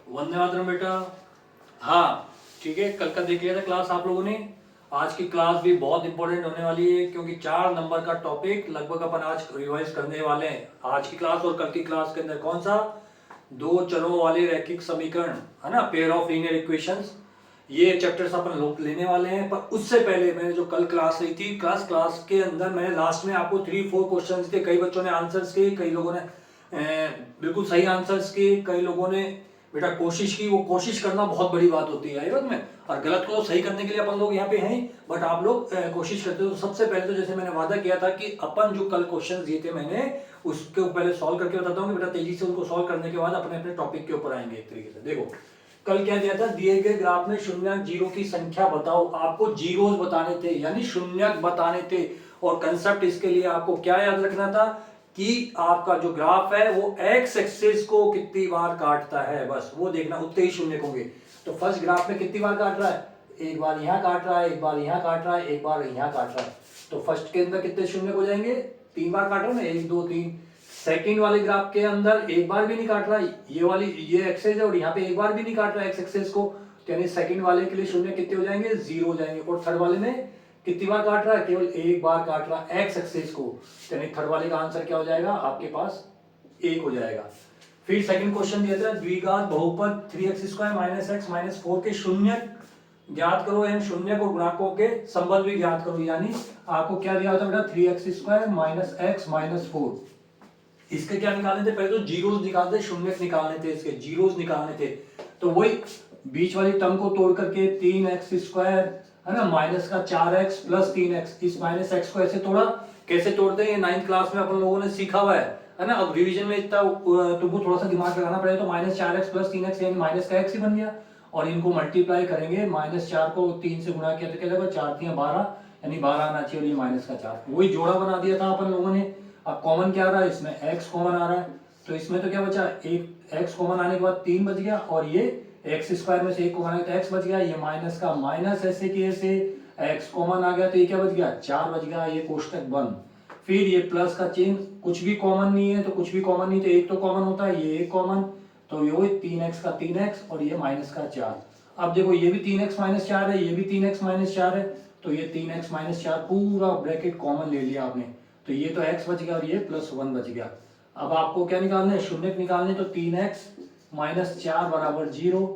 वंदे मातरम बेटा। हाँ ठीक है, कल का देख लिया था क्लास आप लोगों ने। आज की क्लास भी बहुत इंपॉर्टेंट होने वाली है क्योंकि 4 नंबर का टॉपिक लगभग अपन आज रिवाइज करने वाले हैं। आज की क्लास और कल की क्लास के अंदर कौन सा, दो चरों वाले रैखिक समीकरण है ना, पेयर ऑफ लीनियर इक्वेशंस, ये चैप्टर्स अपन लोग लेने वाले हैं। पर उससे पहले मैंने जो कल क्लास ली थी, क्लास के अंदर मैंने लास्ट में आपको 3-4 क्वेश्चंस के, कई बच्चों ने आंसर्स किए, कई लोगों ने बिल्कुल सही आंसर्स किए, कई लोगों ने बेटा कोशिश की। वो कोशिश करना बहुत बड़ी बात होती है आयुर्वेद में, और गलत को सही करने के लिए अपन लोग यहाँ पे हैं, बट आप लोग कोशिश करते हो। तो सबसे पहले तो जैसे मैंने वादा किया था कि अपन जो कल क्वेश्चन दिए थे मैंने, उसके पहले सॉल्व करके बताता हूँ कि बेटा तेजी से उनको सॉल्व करने के बाद अपने अपने टॉपिक के ऊपर आएंगे एक तरीके से। देखो कल क्या दिया था, दिए गए ग्राफ में शून्य जीरो की संख्या बताओ। आपको जीरोस बताने थे यानी शून्य बताने थे, और कंसेप्ट इसके लिए आपको क्या याद रखना था कि आपका जो ग्राफ है वो एक्स एक्सिस को कितनी बार काटता है, बस वो देखना, उतने ही शून्य होंगे। तो फर्स्ट ग्राफ में कितनी बार काट रहा है, एक बार यहाँ काट रहा है, एक बार यहाँ काट रहा है, एक बार यहाँ काट रहा है। तो फर्स्ट के अंदर कितने शून्य हो जाएंगे, 3 बार काट रहा है ना, 1 2 3। सेकंड वाले ग्राफ के अंदर एक बार भी नहीं काट रहा, ये वाली ये एक्सेस है और यहाँ पे एक बार भी नहीं काट रहा एक्स एक्सेस को, तो यानी सेकंड वाले के लिए शून्य कितने हो जाएंगे, 0 हो जाएंगे। और थर्ड वाले में कितनी बार काट रहा है, केवल एक बार काट रहा है एक्स एक्सेस को, यानी थर्ड वाले का आंसर क्या हो जाएगा आपके पास, 1 हो जाएगा। फिर सेकंड क्वेश्चन दिया था, द्विघात बहुपद 3x² - x - 4 के शून्य ज्ञात करो एवं शून्य को गुणाकों के संबंध भी ज्ञात करो। यानी आपको क्या दिया था बेटा, 3x² - x - 4। इसके क्या निकालने थे, पहले तो जीरोस निकालते, शून्य निकालने थे, इसके जीरोस निकालने थे। तो वही बीच वाली टर्म को तोड़ करके 3x² है ना, माइनस का 4x प्लस 3x, इस माइनस x को ऐसे तोड़ा, कैसे तोड़ते हैं ये 9th क्लास में अपन लोगों ने सीखा हुआ है ना। अब रिवीजन में इतना तुमको थोड़ा सा दिमाग लगाना पड़ेगा। तो -4x प्लस 3x यानी माइनस का x ही बन गया, और इनको मल्टीप्लाई करेंगे, -4 को 3 से गुणा किया तो क्या जाएगा, 4 3 12, यानी 12 आना चाहिए, और ये -4, वही जोड़ा बना दिया था अपन लोगों ने। अब कॉमन क्या आ रहा है इसमें, x कॉमन आ रहा है, तो इसमें तो क्या बचा, एक x कॉमन आने के बाद 3 बच गया, और ये x² में से 1 कॉमन आ गया तो x बच गया, ये माइनस का माइनस ऐसे की ऐसे, x कॉमन आ गया तो ये क्या बच गया, 4 बच गया, ये कोष्टक बंद। फिर ये प्लस का चिन्ह, कुछ भी कॉमन नहीं है तो कुछ भी कॉमन नहीं, तो एक तो कॉमन होता है, ये एक कॉमन, तो ये वही 3x का 3x और ये माइनस का 4। अब देखो ये भी 3x - 4 है, ये भी 3x - 4 है, तो ये 3x - 4 पूरा ब्रैकेट कॉमन ले लिया आपने, तो ये तो x बच गया और ये +1 बच गया। अब आपको क्या निकालना है, शून्य निकालने, तो 3x - 4 बराबर 0।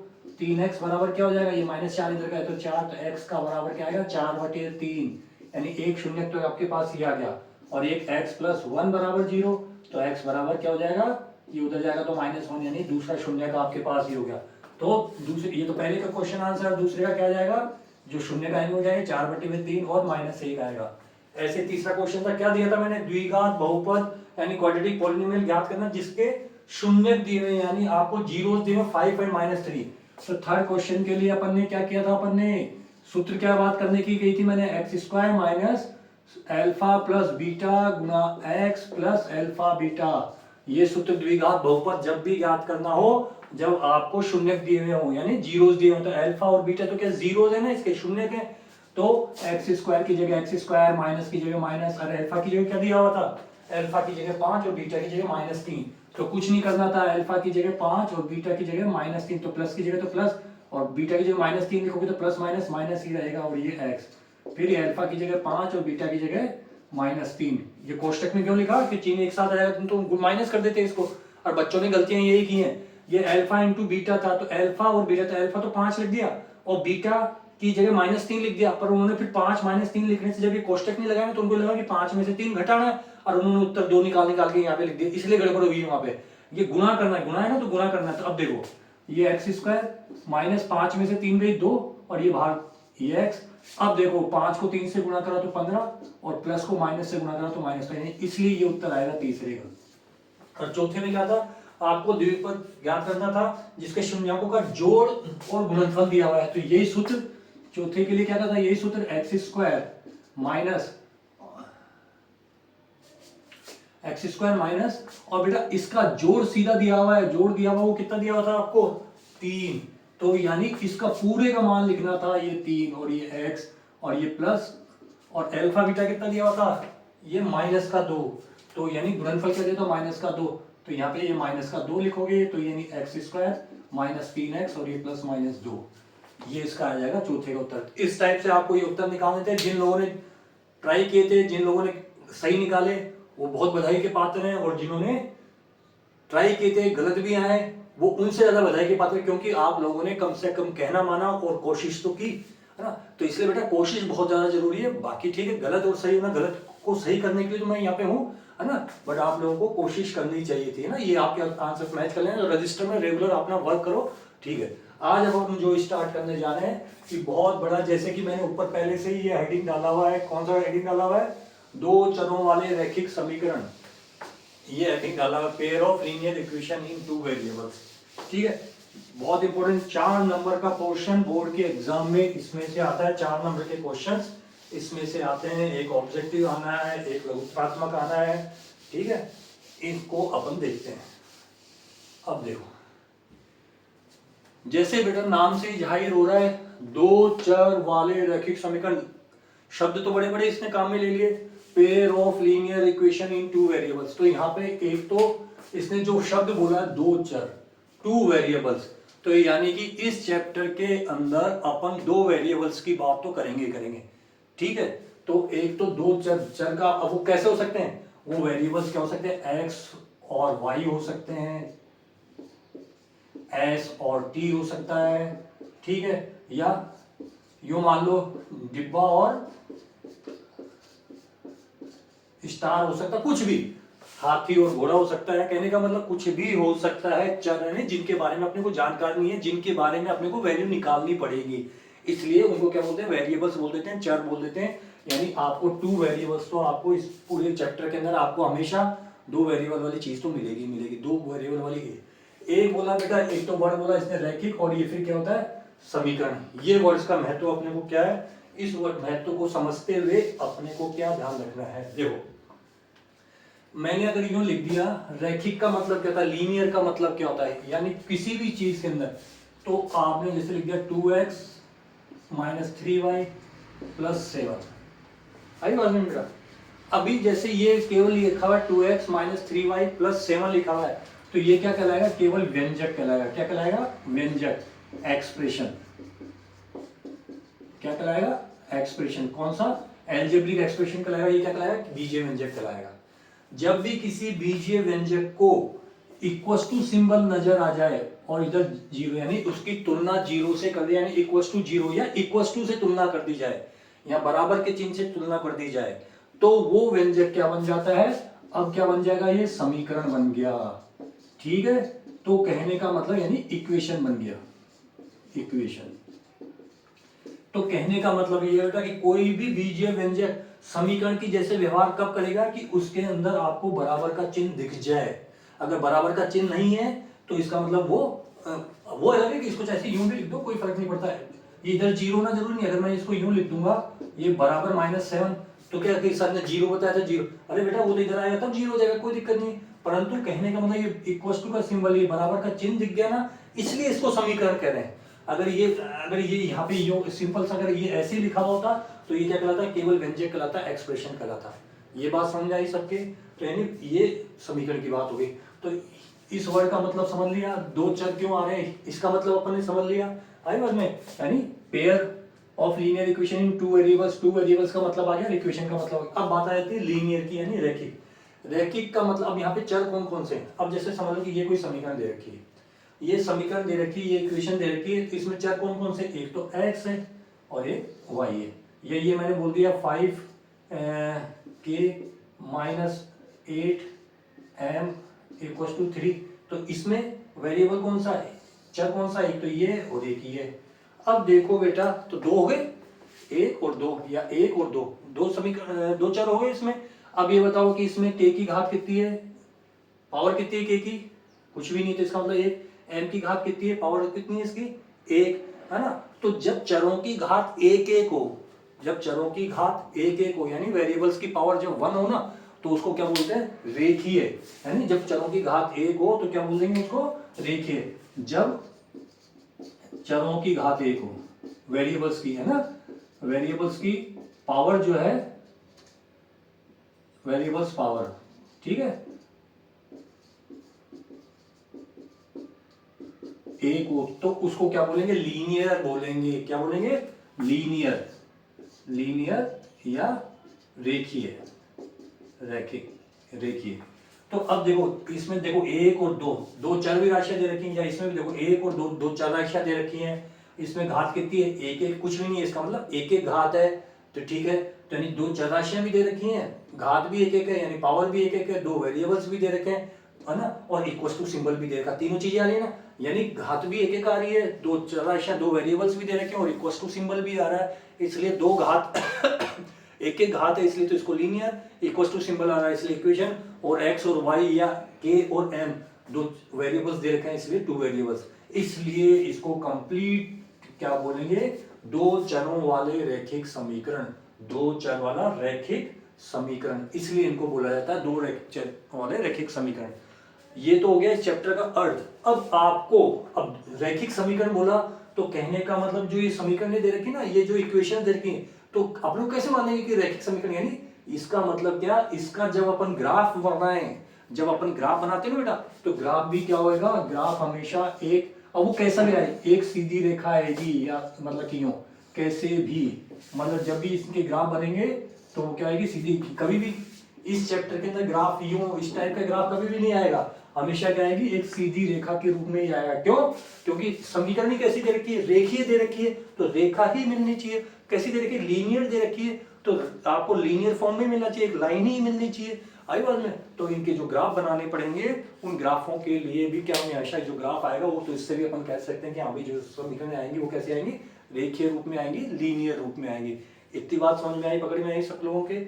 3x बराबर क्या हो जाएगा, ये -4 इधर का है तो 4, तो x का बराबर क्या आएगा, 4/3, यानी एक शून्य तो आपके पास ये आ गया, और एक x + 1 बराबर 0, तो x बराबर क्या हो जाएगा, ये उधर जाएगा तो -1, यानी दूसरा शून्य का आपके पास ही हो गया। तो दूसरे, ये तो पहले का क्वेश्चन आंसर, दूसरे का क्या जाएगा, जो शून्य का हो जाएगा 4/3 और -1 आएगा। ऐसे तीसरा क्वेश्चन था, क्या दिया था मैंने, द्विघात बहुपद यानी क्वाड्रेटिक पॉलिनोमियल ज्ञात करना जिसके शून्य दिए हुए, यानी आपको जीरोस दिए 5 और -3। तो थर्ड क्वेश्चन के लिए अपन ने क्या किया था, अपन ने सूत्र क्या बात करने की गई थी मैंने, x² - अल्फा प्लस बीटा गुना x प्लस अल्फा बीटा। ये सूत्र द्विघात बहुपद जब भी ज्ञात करना हो, जब आपको शून्य दिए हुए हो यानी जीरोस दिए हो, तो अल्फा और बीटा तो क्या जीरोस है ना, इसके शून्य के, तो x² की जगह x², माइनस की जगह माइनस, और अल्फा की जगह क्या दिया हुआ था, अल्फा की जगह 5 और बीटा की जगह -3। तो कुछ नहीं करना था, अल्फा की जगह 5 और बीटा की जगह -3, तो प्लस की जगह तो प्लस, और बीटा की जगह -3 लिखोगे तो प्लस माइनस माइनस ही रहेगा, और ये x, फिर ये अल्फा की जगह 5 और बीटा की जगह -3। ये कोष्टक में क्यों लिखा कि चिन्ह एक साथ आएगा, तुम तो माइनस कर देते इसको, और बच्चों ने गलतियां यही की हैं। ये अल्फा इंटू बीटा था, तो अल्फा और बीटा, तो अल्फा तो 5 लिख दिया और बीटा की जगह -3 लिख दिया, पर उन्होंने फिर 5 - 3 लिखने से जब ये कोष्टक नहीं लगाया तो उनको लगा कि 5 में से 3 घटाना है, और उन्होंने उत्तर 2 निकाल के यहाँ पे लिख दिया, इसलिए गड़बड़ हुई वहां पे। ये गुणा करना है, गुणा है ना, तो गुणा करना है। तो अब देखो ये x² -5 में से 3 गई 2, और ये बाहर ये x। अब देखो 5 को 3 से गुणा करा तो 15, और प्लस को माइनस से गुणा करा तो -, इसलिए ये उत्तर आएगा तीसरे का। और चौथे में क्या था, आपको द्विपद ज्ञात करना था जिसके शून्यकों का जोड़ और गुणनफल दिया हुआ है, तो यही सूत्र चौथे के लिए क्या था, यही सूत्र x² माइनस, और बेटा इसका जोड़ सीधा दिया हुआ है, जोड़ दिया हुआ वो कितना दिया हुआ था आपको, 3, तो यानी इसका पूरे का मान लिखना था, ये 3 और ये x और ये प्लस, और अल्फा बीटा कितना दिया हुआ था, ये -2, तो यानी गुणनफल क्या दिया था, -2, तो यहाँ पे ये -2 लिखोगे, तो यानी x² -3x और ये +-2, ये इसका आ जाएगा चौथे का उत्तर। इस टाइप से आपको ये उत्तर निकालने थे। जिन लोगों ने ट्राई किए थे, जिन लोगों ने सही निकाले, वो बहुत बधाई के पात्र हैं, और जिन्होंने ट्राई किए थे गलत भी आए, वो उनसे ज्यादा बधाई के पात्र, क्योंकि आप लोगों ने कम से कम कहना माना और कोशिश तो की, है ना। तो इसलिए बेटा कोशिश बहुत ज्यादा जरूरी है। बाकी ठीक है, गलत और सही होना, गलत को सही करने के लिए तो मैं यहाँ पे हूँ, है ना, बट आप लोगों को कोशिश करनी चाहिए थी, है ना। ये आपके आंसर मैच कर लेना, रजिस्टर में रेगुलर अपना वर्क करो, ठीक है। आज अब हम जो स्टार्ट करने जा रहे हैं कि बहुत बड़ा, जैसे कि मैंने ऊपर पहले से ही ये हेडिंग डाला हुआ है। कौन सा हेडिंग डाला हुआ है? दो चरों वाले रैखिक समीकरण। ये हेडिंग डाला हुआ, pair of linear equation in two variables, ठीक है। बहुत इंपॉर्टेंट 4 नंबर का पोर्शन बोर्ड के एग्जाम में इसमें से आता है। 4 नंबर के क्वेश्चंस इसमें से आते हैं। एक ऑब्जेक्टिव आना है, एक लघुत्तरात्मक आना है, ठीक है। इनको अपन देखते हैं। अब देखो, जैसे बेटा नाम से ही जाहिर हो रहा है, दो चर वाले रैखिक समीकरण, शब्द तो बड़े बड़े इसने काम में ले लिए, pair of linear equation in two variables. तो यहाँ पे एक तो इसने जो शब्द बोला, दो चर, टू वेरिएबल्स, तो यानी कि इस चैप्टर के अंदर अपन दो वेरिएबल्स की बात तो करेंगे, ठीक है। तो एक तो दो चर का, अब वो कैसे हो सकते हैं? वो वेरिएबल्स क्या हो सकते हैं? एक्स और वाई हो सकते हैं, एस और टी हो सकता है, ठीक है। या यूं मान लो डिब्बा और स्टार हो सकता है, कुछ भी, हाथी और घोड़ा हो सकता है। कहने का मतलब कुछ भी हो सकता है, चर है जिनके बारे में अपने को जानकारी नहीं है, जिनके बारे में अपने को वैल्यू निकालनी पड़ेगी, इसलिए उनको क्या बोलते हैं? वेरिएबल्स बोल देते हैं, चर बोल देते हैं। यानी आपको 2 वेरिएबल्स, तो आपको इस पूरे चैप्टर के अंदर आपको हमेशा 2 वेरिएबल वाली चीज तो मिलेगी। 2 वेरिएबल वाली, एक बोला बेटा, एक तो वर्ड बोला इसने रैखिक, और ये फिर क्या होता है? समीकरण। ये वर्ड्स का महत्व अपने को क्या है? इस वर्ड महत्व को समझते हुए अपने को क्या ध्यान रखना है? देखो, मैंने अगर यूं लिख दिया, रैखिक का मतलब क्या होता है, लीनियर का मतलब क्या होता है, यानी किसी भी चीज के अंदर, तो आपने जैसे लिख दिया 2x - 3y + 7, आई बात में बेटा। अभी जैसे ये केवल लिखा हुआ है 2x - 3y + 7 लिखा हुआ है, तो ये क्या कहलाएगा? केवल व्यंजक कहलाएगा। क्या कहलाएगा? व्यंजक, एक्सप्रेशन। क्या कहलाएगा? एक्सप्रेशन। कौन सा? एल्जेब्रिक एक्सप्रेशन कहलाएगा। ये क्या कहलाएगा? बीजीय व्यंजक कहलाएगा। जब भी किसी बीजीय व्यंजक को इक्वल टू सिंबल नजर आ जाए और इधर जीरो, यानी उसकी तुलना जीरो से कर दी, यानी इक्वल टू जीरो या इक्वल टू से तुलना कर दी जाए, या बराबर के चिन्ह से तुलना कर दी जाए, तो वो व्यंजक क्या बन जाता है? अब क्या बन जाएगा? ये समीकरण बन गया, ठीक है। तो कहने का मतलब यानी इक्वेशन बन गया, इक्वेशन। तो कहने का मतलब ये होता है कि कोई भी बीजीय व्यंजक समीकरण की जैसे व्यवहार कब करेगा कि उसके अंदर आपको बराबर का चिन्ह दिख जाए। अगर बराबर का चिन्ह नहीं है तो इसका मतलब वो अलग है कि इसको चाहे यूं भी लिख दो, कोई फर्क नहीं पड़ता है। ये इधर जीरो होना जरूरी नहीं। अगर मैं इसको यूं लिख दूंगा, ये बराबर -7, तो क्या कि सर ने जीरो बताया था, जीरो, अरे बेटा वो तो इधर आएगा तब जीरो हो जाएगा, कोई दिक्कत नहीं। परंतु कहने का मतलब ये इक्वल टू का सिंबल, ये बराबर का चिन्ह दिख गया ना, इसलिए इसको समीकरण कह रहे हैं। अगर ये यहाँ पे यो सिंपल सा अगर ये ऐसे ही लिखा हुआ होता तो ये क्या कहलाता है? केवल व्यंजक कहलाता, एक्सप्रेशन कहलाता। ये बात समझ आई सबके? तो यानी ये समीकरण की बात हो गई। तो इस वर्ड का मतलब समझ लिया, दो चर क्यों आ रहे हैं, इसका मतलब अपन ने समझ लिया, आई बात में। यानी pair of linear equation in two variables का मतलब आ गया, इक्वेशन का मतलब। अब बात आ जाती है लीनियर की, यानी रैखिक। रैखिक का मतलब, अब यहाँ पे चर कौन कौन से हैं? अब जैसे समझ लो कि ये कोई समीकरण दे रखी है, ये समीकरण दे रखी है, ये इक्वेशन दे रखी है, तो इसमें चर कौन कौन से? एक तो x है और एक y है। ये मैंने बोल दिया 5k - 8m = 3। तो इसमें वेरिएबल कौन सा है, चर कौन सा? एक तो ये और एक ये। अब देखो बेटा, तो दो हो गए, एक और दो, या एक और दो, दो समीकरण, दो चर हो गए इसमें। अब ये बताओ कि इसमें k की घात कितनी है, पावर कितनी है k की? कुछ भी नहीं, तो इसका मतलब एक। m की घात कितनी है, पावर कितनी है इसकी? एक, है ना। तो जब चरों की घात एक एक हो, जब चरों की घात एक एक हो, यानी वेरिएबल्स की पावर जब 1 हो ना, तो उसको क्या बोलते हैं? रेखीय। यानी जब चरों की घात एक हो तो क्या बोलेंगे उसको? रेखीय। जब चरों की घात एक हो, वेरिएबल्स की, है ना, वेरिएबल्स की पावर जो है, वेरिएबल्स पावर, ठीक है, एक और, तो उसको क्या बोलेंगे, लीनियर बोलेंगे। क्या बोलेंगे, लीनियर, लीनियर या रेखीय, रैखिक, रेखीय। तो अब देखो इसमें देखो एक और दो, दो चर भी राशियां दे रखी हैं, या इसमें भी देखो एक और दो, दो चर राशियां दे रखी हैं। इसमें घात कितनी है, एक एक, कुछ भी नहीं है, इसका मतलब एक एक घात है। तो ठीक है, तो यानी दो चर राशियां भी दे रखी हैं, घात भी एक एक है, यानी पावर भी एक एक है, दो वेरिएबल्स भी दे रखे हैं, है ना, और इक्वल टू सिंबल भी दे रखा, तीनों चीजें आ रही है ना, यानी घात भी एक एक आ रही है, दो चर राशियां, दो वेरिएबल्स भी दे रखे हैं, और इक्वल टू सिंबल भी आ रहा है, इसलिए दो घात एक एक घात है, इसलिए तो इसको लीनियर, इक्वल टू सिंबल आ रहा है इसलिए इक्वेशन, और x और y या k और m दो वेरिएबल्स दे रखे हैं, इसलिए टू वेरिएबल्स, इसलिए इसको कंप्लीट क्या बोलेंगे, दो चरों वाले रैखिक समीकरण, दो चर वाला रैखिक समीकरण, इसलिए इनको बोला जाता है दो चर वाले रैखिक समीकरण। ये तो हो गया इस चैप्टर का अर्थ। अब आपको, अब रैखिक समीकरण बोला तो कहने का मतलब जो ये समीकरण दे रखी ना, ये जो इक्वेशन दे रखी, तो आप लोग कैसे मानेंगे कि रैखिक समीकरण, यानी इसका मतलब क्या, इसका जब अपन ग्राफ बनाए, जब अपन ग्राफ बनाते हैं ना बेटा, तो ग्राफ भी क्या होएगा, ग्राफ हमेशा एक, अब वो कैसा भी आए, एक सीधी रेखा आएगी, या मतलब कि यूं कैसे भी, मतलब जब भी इसके ग्राफ बनेंगे तो वो क्या आएगी, सीधी। कभी भी इस चैप्टर के अंदर ग्राफ यूं इस टाइप का ग्राफ कभी भी नहीं आएगा, हमेशा क्या आएगी, एक सीधी रेखा के रूप में ही आएगा। क्यों, क्योंकि समीकरण ही कैसी दे रखी है, रेखीय दे रखी है, तो रेखा ही मिलनी चाहिए। कैसी दे रखी है, लीनियर दे रखी है, तो आपको लीनियर फॉर्म में मिलना चाहिए, एक लाइन ही मिलनी चाहिए। आई बात में, तो इनके जो ग्राफ बनाने पड़ेंगे, उन ग्राफों के लिए भी क्या हमेशा जो ग्राफ आएगा वो, तो इससे भी अपन कह सकते हैं कि हाँ भाई जो समीकरण आएंगे वो कैसे आएंगी, रेखीय रूप में आएंगी, लीनियर रूप में आएंगी। इतनी बात समझ में आई, पकड़ में आई सब लोगों के,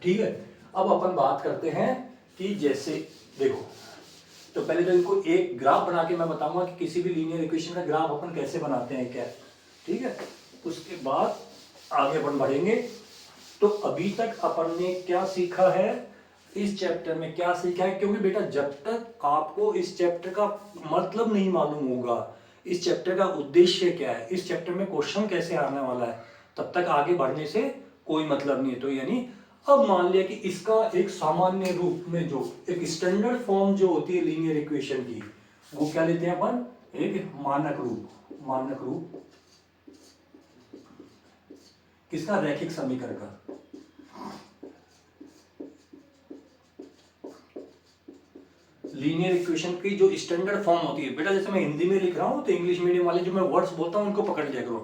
ठीक है। अब अपन बात करते हैं कि जैसे देखो, तो पहले तो इनको एक ग्राफ बना के मैं बताऊंगा कि किसी भी लीनियर इक्वेशन का ग्राफ अपन कैसे बनाते हैं क्या, ठीक है। उसके बाद आगे अपन बढ़ेंगे। तो अभी तक अपन ने क्या सीखा है, इस चैप्टर में क्या सीखा है, क्योंकि बेटा जब तक आपको इस चैप्टर का मतलब नहीं मालूम होगा, इस चैप्टर का उद्देश्य क्या है, इस चैप्टर में क्वेश्चन कैसे आने वाला है, तब तक आगे बढ़ने से कोई मतलब नहीं है। तो यानी अब मान लिया कि इसका एक सामान्य रूप में, जो एक स्टैंडर्ड फॉर्म जो होती है लीनियर इक्वेशन की, वो क्या लेते हैं अपन, एक मानक रूप, मानक रूप किसका, रैखिक समीकरण का। लीनियर इक्वेशन की जो स्टैंडर्ड फॉर्म होती है बेटा, जैसे मैं हिंदी में लिख रहा हूँ तो इंग्लिश मीडियम वाले जो मैं वर्ड्स बोलता हूँ उनको पकड़ लिया करो,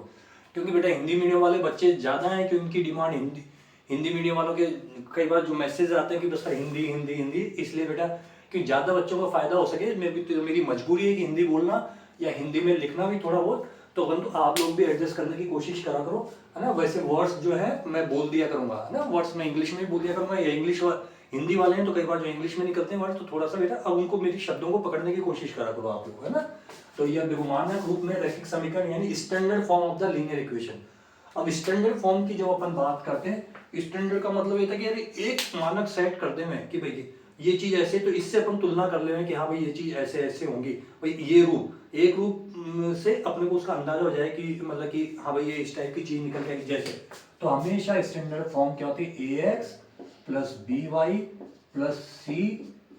क्योंकि बेटा हिंदी मीडियम वाले बच्चे ज्यादा हैं कि उनकी डिमांड हिंदी मीडियम वालों के कई बार जो मैसेज आते हैं कि बस हिंदी हिंदी हिंदी, इसलिए बेटा कि ज्यादा बच्चों को फायदा हो सके, मेरी मजबूरी है कि हिंदी बोलना या हिंदी में लिखना भी थोड़ा बहुत, तो परंतु आप लोग भी एडजस्ट करने की कोशिश करा करो, है ना। वैसे वर्ड्स जो है मैं बोल दिया करूंगा, है ना, वर्ड्स मैं इंग्लिश में बोल दिया करूंगा, या इंग्लिश हिंदी वाले हैं तो कई बार जो इंग्लिश में नहीं करते हैं वर्ड, तो थोड़ा सा बेटा अब उनको मेरी शब्दों को पकड़ने की कोशिश करा करो आप लोग, है ना। तो ये देखो मानक रूप में रैखिक समीकरण यानी standard form of the linear equation. अब स्टैंडर्ड फॉर्म की जब अपन बात करते हैं, स्टैंडर्ड का मतलब ये था कि यार एक मानक सेट कर दे मैं कि भाई ये चीज ऐसे, तो इससे अपन तुलना कर ले कि हाँ भाई ये चीज ऐसे ऐसे होंगी, भाई ये रूप, एक रूप से अपने को उसका अंदाजा हो जाए कि मतलब कि हाँ भाई ये इस टाइप की चीज निकल के जैसे। तो हमेशा स्टैंडर्ड फॉर्म क्या होती है, ax plus B Y plus C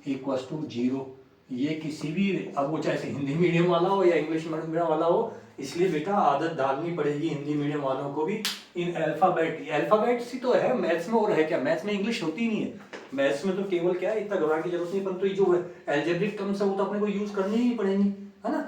equal to 0। ये किसी भी, अब वो चाहे हिंदी मीडियम वाला हो या इंग्लिश मीडियम वाला हो, इसलिए बेटा आदत डालनी पड़ेगी हिंदी मीडियम वालों को भी इन अल्फाबेट सी तो है मैथ्स में, और है क्या, मैथ्स में इंग्लिश होती नहीं है, मैथ्स में तो केवल क्या है, इतना घबराने की जरूरत नहीं, परंतु ये जो एल्जेब्रिक टर्म्स है वो तो अपने को यूज करनी ही पड़ेंगी, है ना।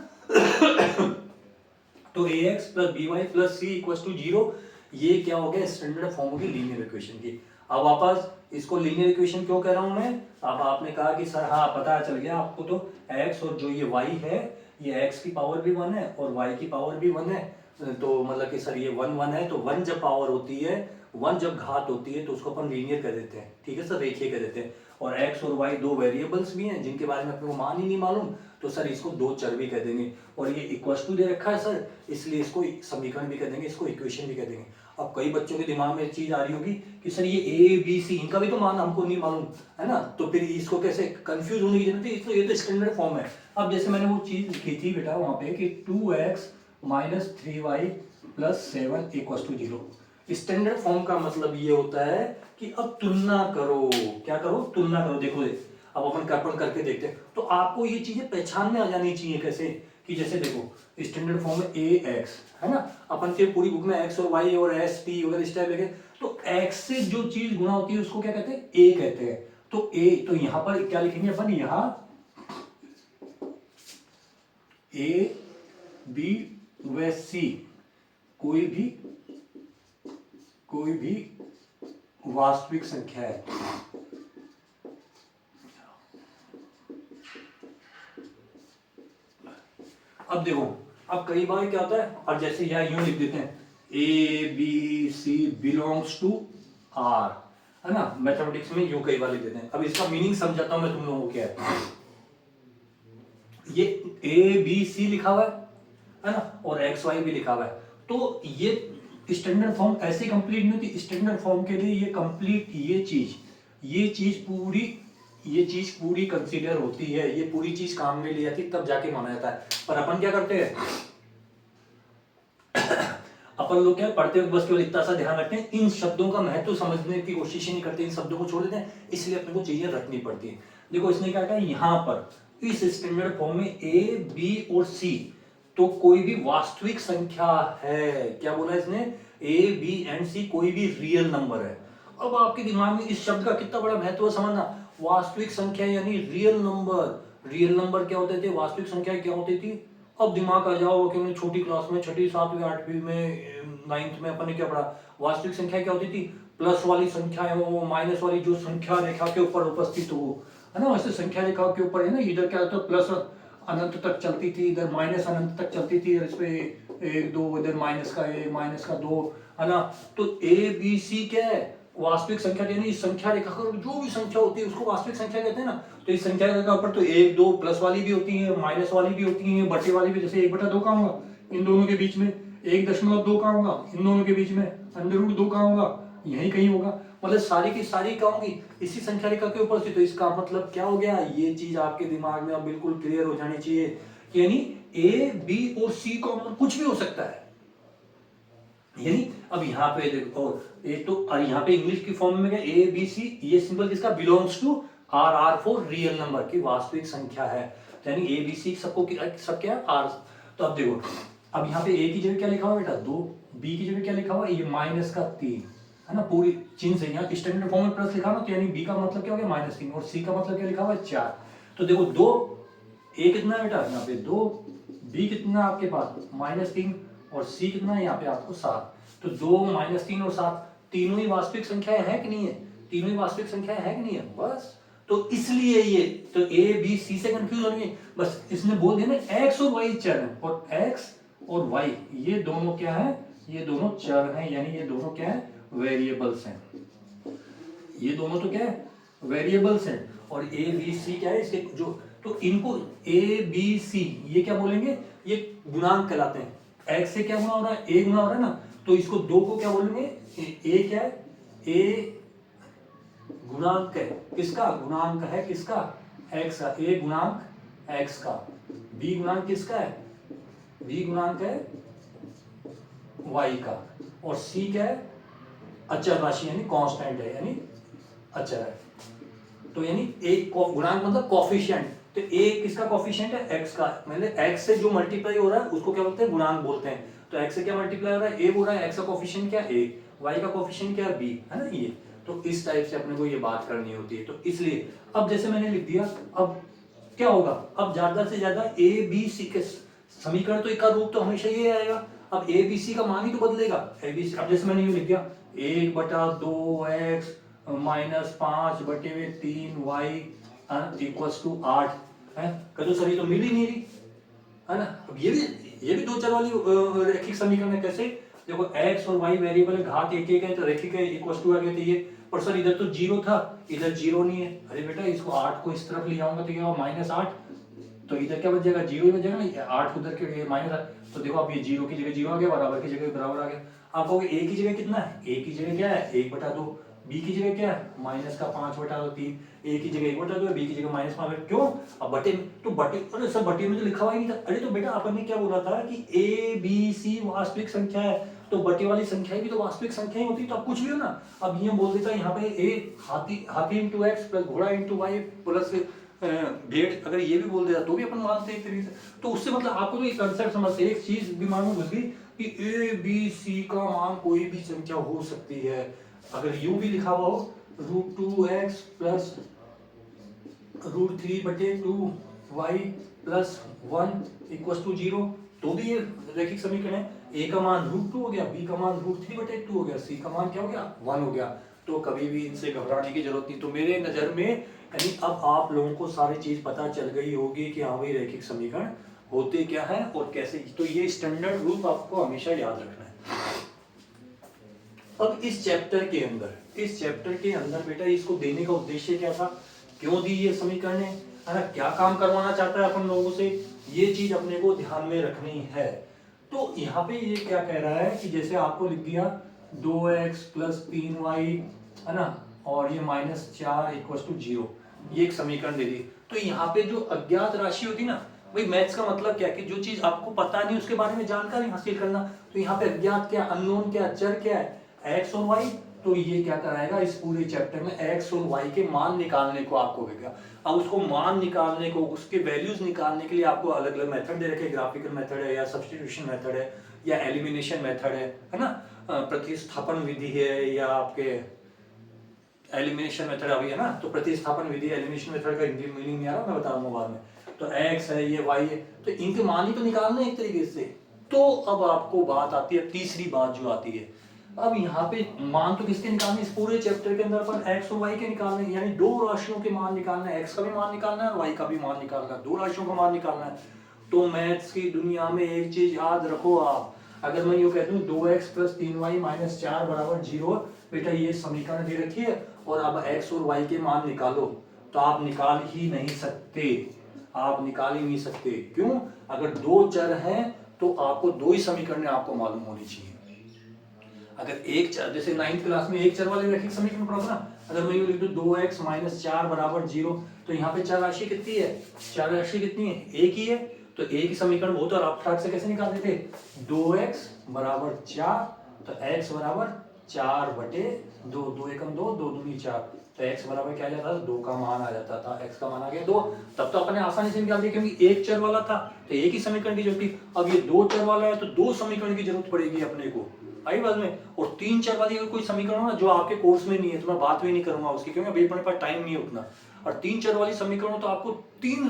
तो ax plus B Y plus C equal to 0, ये क्या हो गया, स्टैंडर्ड फॉर्म होगी लीनियर इक्वेशन की। अब वापस इसको लीनियर इक्वेशन क्यों कह रहा हूं मैं, अब आपने कहा कि सर हाँ पता चल गया आपको, तो x और जो ये y है, ये x की पावर भी 1 है और y की पावर भी 1 है, तो मतलब कि सर ये 1 1 है, तो 1 जब पावर होती है, 1 जब घात होती है तो उसको अपन लीनियर कह देते हैं, ठीक है सर, रेखीय कह देते हैं। और x और y दो वेरिएबल्स भी हैं जिनके बारे में अपने को मान ही नहीं मालूम, तो सर इसको दो चर भी कह देंगे, और ये इक्वल टू दे रखा है सर, इसलिए इसको समीकरण भी कह देंगे, इसको इक्वेशन भी कह देंगे। अब कई बच्चों के दिमाग में चीज आ रही होगी कि सर ये ए बी सी इनका भी तो मान हमको नहीं मालूम, है ना, तो फिर इसको कैसे, कंफ्यूज होने की जरूरत है, तो ये तो स्टैंडर्ड फॉर्म है। अब जैसे मैंने वो चीज लिखी थी बेटा वहां पे कि 2x minus 3y plus 7 equal to 0, standard form का मतलब ये होता है कि अब तुलना करो, क्या करो, तुलना करो। देखो अब अपन करके देखते हैं, तो आपको ये चीजें पहचान में आ जानी चाहिए कैसे, कि जैसे देखो स्टैंडर्ड फॉर्म में ए एक्स है ना, अपन के पूरी बुक में एक्स और वाई और एस टी वगैरह इस टाइप लिखे, तो एक्स से जो चीज गुणा होती है उसको क्या कहते हैं, ए कहते हैं। तो ए, तो यहां पर क्या लिखेंगे अपन, यहां ए बी व सी कोई भी वास्तविक संख्या है। अब देखो, अब कई बार क्या होता है, अब जैसे यहाँ यूं लिख देते हैं A B C belongs to R, है ना, मैथमेटिक्स में यूं कई बार लिख देते हैं। अब इसका मीनिंग समझाता हूं मैं तुम लोगों को क्या है। ये ए बी सी लिखा हुआ है ना, और एक्स वाई भी लिखा हुआ है, तो ये स्टैंडर्ड फॉर्म ऐसे कंप्लीट नहीं होती। स्टैंडर्ड फॉर्म के लिए ये कंप्लीट ये चीज पूरी कंसीडर होती है, ये पूरी चीज काम में ली जाती है, तब जाके माना जाता है। पर अपन क्या करते हैं, अपन लोग क्या पढ़ते वक्त बस केवल इतना सा ध्यान रखते हैं, इन शब्दों का महत्व समझने की कोशिश ही नहीं करते, इन शब्दों को छोड़ देते हैं, इसलिए अपने को चीजें रखनी पड़ती है। देखो इसने क्या कहा, यहां पर इस स्टैंडर्ड फॉर्म में ए बी और सी तो कोई भी वास्तविक संख्या है। क्या बोला इसने, ए बी एंड सी कोई भी रियल नंबर है। अब आपके दिमाग में इस शब्द का कितना बड़ा महत्व समझना, वास्तविक संख्या यानी रियल नंबर। रियल नंबर क्या होते थे, वास्तविक संख्या क्या होती थी। अब दिमाग आ जाओ कि छोटी क्लास में, छठी सातवीं आठवीं में नाइन्थ में अपन ने क्या पढ़ा, वास्तविक संख्या क्या होती थी, प्लस वाली संख्या है वो, माइनस वाली जो संख्या रेखा के ऊपर उपस्थित हो, है ना, वैसे संख्या रेखा के ऊपर है ना, इधर क्या होता है प्लस अनंत तक चलती थी, इधर माइनस अनंत तक चलती थी, इस पे एक दो, इधर माइनस का एक माइनस का दो, है ना। तो ए बी सी क्या है, वास्तविक संख्या, यानी इस संख्या रेखा का जो भी संख्या होती है उसको वास्तविक संख्या कहते हैं ना। तो इस संख्या रेखा ऊपर तो एक दो प्लस वाली भी होती है, माइनस वाली भी होती है, बटे वाली भी, जैसे 1/2 का होगा, इन दोनों के बीच में 1.2 का होगा, इन दोनों के बीच में √2 का होगा, यही कहीं होगा, मतलब सारी की सारी क्या होंगी इसी संख्या रेखा के ऊपर से। तो इसका मतलब क्या हो गया, ये चीज आपके दिमाग में अब बिल्कुल क्लियर हो जानी चाहिए, यानी ए बी और सी का मतलब कुछ भी हो सकता है। यानी अब यहाँ पे देखो, एक तो यहाँ पे इंग्लिश की फॉर्म में क्या, ए बी सी, ये सिंबल किसका, belongs to R, R for real number की वास्तविक संख्या है, यानी ए बी सी सबको सब क्या आर। तो अब देखो, अब यहाँ पे ए की जगह क्या लिखा हुआ बेटा 2, बी की जगह क्या लिखा हुआ, ये -3, है ना, पूरी चिन्ह से यहाँ स्टैंडर्ड फॉर्म में प्लस लिखा ना, तो यानी बी का मतलब क्या हो गया -3, और सी का मतलब क्या लिखा हुआ है 4। तो देखो 2, ए कितना है बेटा यहाँ पे 2, बी कितना आपके पास -3, और सी कितना है यहाँ पे आपको 7। तो 2 -3 और 7 तीनों ही वास्तविक संख्याएं हैं कि नहीं है, तीनों ही वास्तविक संख्याएं हैं कि नहीं है, बस। तो इसलिए ये तो ए बी सी से कंफ्यूज होंगे, बस इसने बोल दिया ना एक्स और वाई चर है, और एक्स और वाई ये दोनों क्या है, ये दोनों चर हैं, यानी ये दोनों क्या है, वेरिएबल्स हैं। ये दोनों तो क्या है, वेरिएबल्स हैं, और ए बी सी क्या है इसके जो, तो इनको ए बी सी ये क्या बोलेंगे, ये गुणांक कहलाते हैं। एक्स से क्या गुणा हो रहा है, ए गुणा हो रहा है ना, तो इसको 2 को क्या बोलेंगे, ए क्या है, ए गुणांक है किसका, गुणांक है किसका, एक्स का, ए गुणांक एक्स का, बी गुणांक किसका है, बी गुणांक है वाई का, और सी क्या है, अचर राशि यानी कांस्टेंट है, यानी अचर है। तो यानी एक गुणांक मतलब कोफिशिएंट, तो ए किसका कोफिशिएंट है, एक्स का, मतलब एक्स से जो मल्टीप्लाई हो रहा है उसको क्या बोलते हैं, गुणांक बोलते हैं। तो एक्स से क्या मल्टीप्लाई हो रहा है, ए बोल रहा है, एक्स का कोफिशिएंट क्या है ए, वाई का कोफिशिएंट क्या है बी, है ना ये। तो इस टाइप से अपने को ये बात करनी होती है। तो इसलिए अब जैसे मैंने लिख दिया, अब क्या होगा, अब ज्यादा से ज्यादा ए बी सी के समीकरण तो एक रूप तो हमेशा ये आएगा, अब ए बी सी का मान ही तो बदलेगा। ए बी सी, अब जैसे मैंने ये लिख दिया 1/2 एक्स -5/3 वाई इक्वल्स टू 8 है, कहो सर ये तो मिल ही नहीं रही, है ना। अब ये भी दो चर वाली रैखिक समीकरण है। कैसे, देखो एक्स और वाई वेरिएबल है, घात एक एक है, तो रैखिक है, इक्वल्स टू आ गया, तो ये, पर सर इधर तो 0 था, इधर 0 नहीं है। अरे बेटा इसको 8 को इस तरफ ले आऊंगा तो क्या होगा -8, तो इधर क्या बच जाएगा, 0 ही बच जाएगा ना, 8 उधर के -8, तो देखो अब ये 0 की जगह 0 आ गया, बराबर की जगह बराबर आ गया। आप कहोगे ए की जगह कितना है, ए की जगह क्या है 1/2, बी की जगह क्या है -5/3, ए की जगह 1/2, बी की जगह -5, क्यों, अब बटे, तो बटे, अरे सर बटे में तो लिखा हुआ ही नहीं था। अरे तो बेटा अपन ने क्या बोला था कि ए बी सी वास्तविक संख्या है, तो बटे वाली संख्या भी तो वास्तविक संख्या ही होती है, तो अब कुछ भी हो ना। अब ये बोल देता है यहाँ पे ए हाथी इंटू एक्स प्लस घोड़ा इंटू वाई प्लस भेड़, अगर ये भी बोल देता तो भी अपन मानते हैं एक तरीके से। तो उससे मतलब आपको तो एक कंसेप्ट समझते, एक चीज दिमाग में घुस गई कि ए बी सी का मान कोई भी संख्या हो सकती है। अगर यू भी लिखा हुआ हो √2x plus √3/2y plus 1 equal to 0, तो भी ये रैखिक समीकरण है। ए का मान √2 हो गया, बी का मान √3/2 हो गया, सी का मान क्या हो गया 1 हो गया। तो कभी भी इनसे घबराने की जरूरत नहीं। तो मेरे नज़र में यानी अब आप लोगों को सारी चीज पता चल गई होगी कि हाँ भाई रैखिक समीकरण होते क्या है और कैसे। तो ये स्टैंडर्ड रूप आपको हमेशा याद रखना है। अब इस चैप्टर के अंदर बेटा इसको देने का उद्देश्य क्या था, क्यों दी ये समीकरण है ना, क्या काम करवाना चाहता है अपन लोगों से, ये चीज अपने को ध्यान में रखनी है। तो यहाँ पे ये क्या कह रहा है कि जैसे आपको लिख दिया 2x प्लस 3y है ना, और ये -4 इक्वल टू 0, ये एक समीकरण दे दी। तो यहाँ पे जो अज्ञात राशि होती ना, भाई मैथ्स का मतलब क्या है कि जो चीज आपको पता नहीं उसके बारे में जानकारी हासिल करना। तो यहाँ पे अज्ञात क्या, अननोन क्या, चर क्या है, x और y। तो ये क्या कराएगा इस पूरे चैप्टर में x और y के मान निकालने को आपको कहेगा। अब उसको मान निकालने को, उसके वैल्यूज निकालने के लिए आपको अलग अलग मेथड दे रखे, ग्राफिकल मेथड है या सब्स्टिट्यूशन मेथड है या एलिमिनेशन मेथड है ना, प्रतिस्थापन विधि है या आपके एलिमिनेशन मेथड अभी है ना। तो प्रतिस्थापन विधि, एलिमिनेशन मेथड का हिंदी मीनिंग नहीं आ रहा, मैं बताऊंगा बाद में। तो x है, ये y है, तो इनके मान ही तो निकालने एक तरीके से। तो अब आपको बात आती है, तीसरी बात जो आती है, अब यहाँ पे मान तो किसके निकालने, इस पूरे चैप्टर के अंदर पर x और y के निकालने, यानी दो राशियों के मान निकालना है, x का भी मान निकालना है और y का भी मान निकालना है, दो राशियों का मान निकालना है। तो मैथ्स की दुनिया में एक चीज याद रखो आप, अगर मैं यूं कहता हूं 2x प्लस 3y माइनस 4 बराबर 0, बेटा ये समीकरण दे रखी है और अब x और y के मान निकालो, तो आप निकाल ही नहीं सकते, आप निकाल ही नहीं सकते। क्यों, अगर दो चर हैं तो आपको दो ही समीकरण आपको मालूम होनी चाहिए। अगर एक चर, जैसे 9th क्लास में एक चर वाले रैखिक समीकरण पढ़ा था ना, अगर मैं यूं लिख दूं 2x माइनस 4 बराबर 0, तो यहाँ पे चर राशि कितनी है, चर राशि कितनी है, एक ही है। तो एक ही समीकरण वो तो आप फटाक से कैसे निकालते थे, 2x बराबर 4, तो x बराबर 4/2, 2 एकम 2, 2 दूनी 4, तो x बराबर क्या आ जाता था, 2 का मान आ जाता था, x का मान आ गया 2। तब तो अपने आसानी से निकाल दिया क्योंकि एक चर वाला था तो एक ही समीकरण की जरूरत थी। अब ये दो चर वाला है तो दो समीकरण की जरूरत पड़ेगी अपने को, आई बात में। और तीन चर वाली अगर कोई समीकरण हो ना जो आपके कोर्स में नहीं है तो मैं बात भी नहीं करूंगा उसकी, क्योंकि अभी अपने पास टाइम नहीं है उतना। और तीन चर वाली समीकरण तो आपको तीन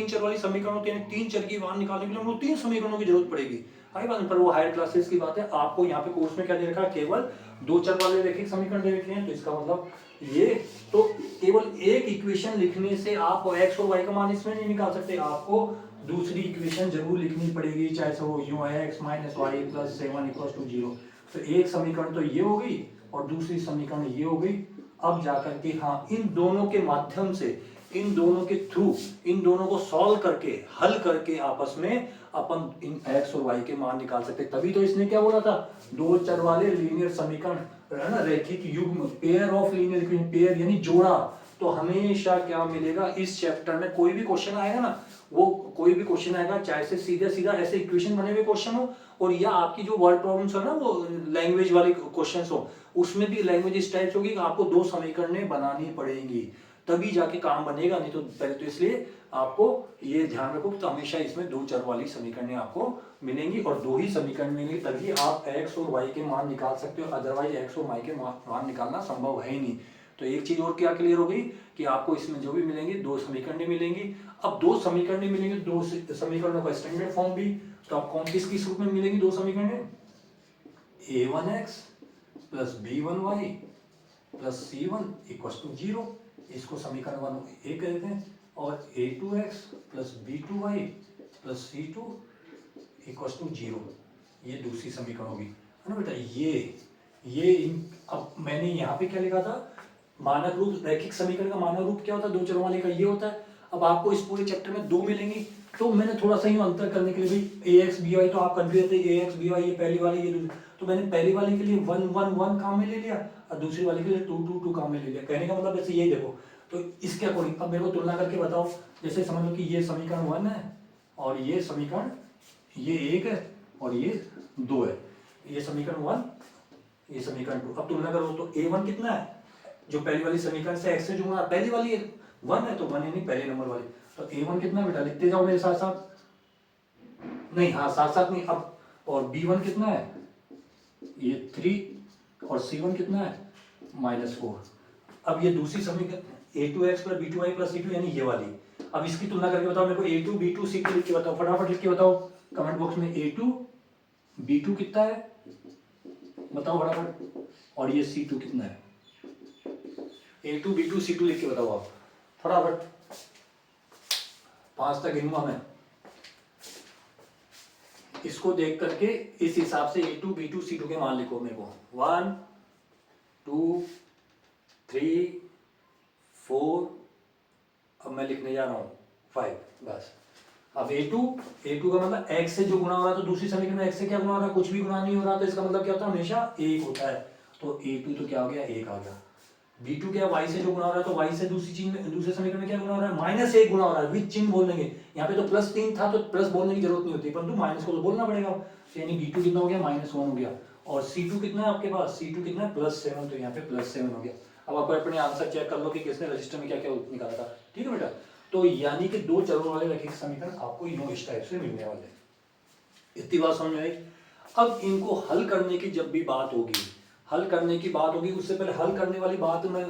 चर वाली समीकरण होती है, तीन चर की मान निकालने के लिए हमको तीन समीकरणों की जरूरत पड़ेगी, आई बात। पर वो हायर क्लासेस की बात है, आपको यहाँ पे कोर्स में क्या दे रखा है, केवल दो चर वाले रैखिक समीकरण दे रखे हैं। तो इसका मतलब ये, तो केवल एक इक्वेशन लिखने से आप x और y का मान इसमें नहीं निकाल सकते, आपको दूसरी इक्वेशन जरूर लिखनी पड़ेगी, चाहे वो यूं है x minus Y plus 7 equal to 0। तो एक समीकरण तो ये हो गई और दूसरी समीकरण ये हो गई। अब जाकर के हाँ, इन दोनों के माध्यम से, इन दोनों के थ्रू, इन दोनों को सॉल्व करके, हल करके आपस में अपन इन x और y के मान निकाल सकते। तभी तो इसने क्या बोला था, दो चर वाले लीनियर समीकरण है ना, रैखिक युग्म, pair of linear equation, pair यानी जोड़ा। तो हमेशा क्या मिलेगा इस चैप्टर में, कोई भी क्वेश्चन आएगा ना, वो कोई भी क्वेश्चन आएगा, चाहे से सीधा सीधा ऐसे इक्वेशन बने हुए क्वेश्चन हो, और या आपकी जो वर्ड प्रॉब्लम्स हो ना वो लैंग्वेज वाले क्वेश्चंस हो, उसमें भी लैंग्वेज इस टाइप होगी कि आपको दो समीकरणें बनानी पड़ेंगी तभी जाके काम बनेगा, नहीं तो पहले तो। इसलिए आपको ये ध्यान रखो तो हमेशा इसमें दो चर वाली समीकरणें आपको मिलेंगी और दो ही समीकरण मिलेंगे, तभी आप x और y के मान निकाल सकते हो, अदरवाइज x और y के मान निकालना संभव है ही नहीं। तो एक चीज और क्या क्लियर हो गई कि आपको इसमें जो भी मिलेंगे दो समीकरणें मिलेंगी। अब दो समीकरणें मिलेंगे, दो समीकरणों का स्टैंडर्ड फॉर्म भी, तो आप कौन किस रूप में मिलेंगी दो समीकरणें, a1x plus b1y plus c1 equal to 0, इसको समीकरण 1 कहते हैं। और a2x plus b2y plus c2 equal to 0, ये दूसरी समीकरण होगी, है ना बेटा। अब मैंने यहाँ पे क्या लिखा था, मानक रूप, रैखिक समीकरण का मानक रूप क्या होता है, दो चरों वाले का ये होता है। अब आपको इस पूरे चैप्टर में दो मिलेंगी, तो मैंने थोड़ा सा ही अंतर करने के लिए, भाई ax by तो आप कंफ्यूज थे, ax by ये पहली वाली ये दूसरी, तो मैंने पहली वाली के लिए 1 1 1 काम में ले लिया और दूसरी वाली के लिए 2 2 2 काम में ले लिया। कहने का मतलब ऐसे यही देखो, तो इसके अकॉर्डिंग अब मेरे को तुलना करके बताओ। जैसे समझ लो कि ये समीकरण 1 है और ये समीकरण ये 1 है और ये 2 है, ये समीकरण 1, ये समीकरण 2। अब तुलना करो तो a1 कितना है, जो पहली वाली समीकरण से x से जो गुणा, पहली वाली 1 है तो 1 यानी पहले नंबर वाले। तो A1 कितना बेटा, लिखते जाओ मेरे साथ साथ, नहीं हाँ साथ साथ नहीं अब, और B1 कितना है, ये 3, और C1 कितना है -4। अब ये दूसरी समीकरण A2x + B2y + C2 यानी ये वाली, अब इसकी तुलना करके बताओ मेरे को, A2 B2 C2 लिख के बताओ, फटाफट लिख के बताओ कमेंट बॉक्स में। A2 B2 कितना है बताओ फटाफट, और ये C2 कितना है। A2 B2 C2 लिख के बताओ आप फटाफट, 5 तक गिनूंगा मैं। इसको देख करके इस हिसाब से A2 B2 C2 के मान लिखो मेरे को। 1 2 3 4, अब मैं लिखने जा रहा हूँ 5 बस। अब A2 का मतलब x से जो गुना हो रहा है, तो दूसरी समीकरण में x से क्या गुना हो रहा है, कुछ भी गुना नहीं हो रहा, तो इसका मतलब क्या होता है, हमेशा 1 होता है। तो A2 तो क्या हो गया, 1 आ गया। B2 क्या, y से जो गुना हो रहा है, तो y से दूसरी चीज में, दूसरे समीकरण में क्या गुना हो रहा है, -1 गुना हो रहा है, विच चिन्ह बोल देंगे। यहाँ पे तो +3 था तो प्लस बोलने की जरूरत नहीं होती, परंतु माइनस को तो बोलना पड़ेगा। तो यानी B2 कितना हो गया, -1 हो गया। और C2 कितना है आपके पास, C2 कितना है +7, तो यहाँ पे +7 हो गया। अब आप अपने आंसर चेक कर लो कि किसने रजिस्टर में क्या क्या निकाला था, ठीक है बेटा। तो यानी कि 2 चरों वाले रैखिक समीकरण आपको इनो इस टाइप से मिलने वाले हैं। इतनी बात समझ में आई। अब इनको हल करने की जब भी बात होगी, हल करने की बात होगी, उससे पहले हल करने वाली बात मैं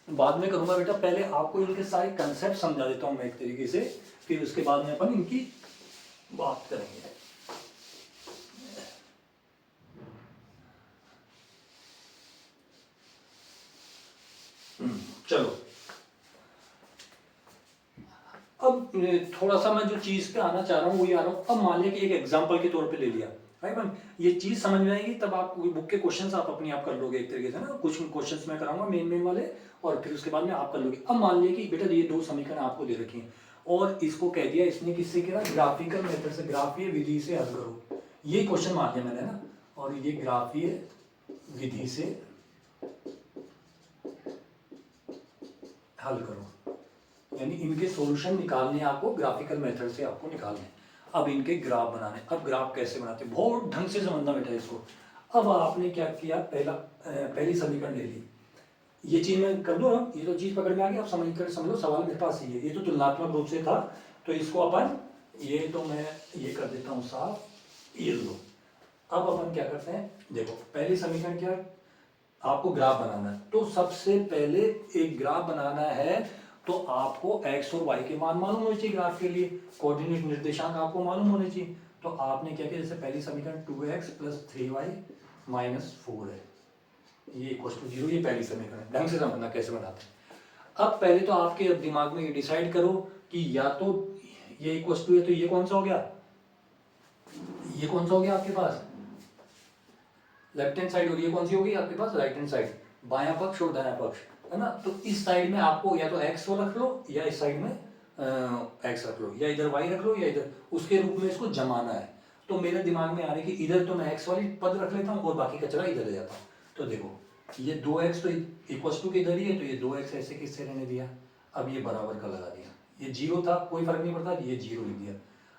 बाद में करूंगा बेटा, पहले आपको इनके सारे कंसेप्ट समझा देता हूं मैं एक तरीके से, फिर उसके बाद में अपन इनकी बात करेंगे। चलो अब थोड़ा सा मैं जो चीज पे आना चाह रहा हूँ वही आ रहा हूँ। अब मान लिया कि एक एग्जांपल के तौर पे ले लिया भाई बन, ये चीज समझ में आएगी तब आप बुक के क्वेश्चंस आप अपने आप कर लोगे एक तरीके से ना। कुछ क्वेश्चंस मैं कराऊंगा मेन वाले, और फिर उसके बाद में आप कर लोगे। अब मान लिया कि बेटा ये 2 समीकरण आपको दे रखी हैं और इसको कह दिया इसने, किससे कह रहा, ग्राफिकल मेथड से, ग्राफीय विधि से हल करो। ये क्वेश्चन मान लिया मैंने ना, और ये ग्राफीय विधि से हल करो, यानी इनके सॉल्यूशन निकालने आपको ग्राफिकल मेथड से आपको निकालने। अब इनके ग्राफ बनाने। अब ग्राफ कैसे बनाते, बहुत ढंग से समझना बेटा इसको। अब आपने क्या किया, पहली समीकरण ले ली, ये चीज मैं कर दूं ना, ये तो चीज पकड़ में आ गई। आप समझ लो सवाल मेरे पास ही है, ये तो तुलनात्मक रूप से था, तो इसको अपन, ये तो मैं ये कर देता हूँ साफ, ये लो। अब अपन क्या करते हैं, देखो पहली समीकरण क्या है, आपको ग्राफ बनाना है। तो सबसे पहले एक ग्राफ बनाना है तो आपको x और y के मान मालूम होने चाहिए ग्राफ के लिए, कोऑर्डिनेट निर्देशांक आपको मालूम होने चाहिए। तो आपने क्या किया, जैसे पहली समीकरण 2x + 3y - 4 है, ये इक्वल टू 0, ये पहली समीकरण। ढंग से समझना कैसे बनाते हैं। अब पहले तो आपके दिमाग में ये डिसाइड करो कि या तो ये इक्वल टू है, तो ये कौन सा हो गया, ये कौन सा हो गया आपके पास लेफ्ट हैंड साइड, और ये कौन सी होगी आपके पास राइट हैंड साइड, बायां पक्ष और दायां पक्ष, है ना। तो इस साइड में आपको या तो x रख लो, या इस साइड में x रख लो, या इधर y रख लो, या इधर, उसके रूप में इसको जमाना है। तो मेरे दिमाग में आ रही कि इधर तो मैं x वाली पद रख लेता हूँ और बाकी कचरा इधर ले जाता हूँ। तो देखो ये 2x तो इक्वल टू के इधर ही है, तो ये 2x ऐसे किससे रहने दिया, अब ये बराबर का लगा दिया, ये 0 था कोई फर्क नहीं पड़ता, ये 0 लिख दिया।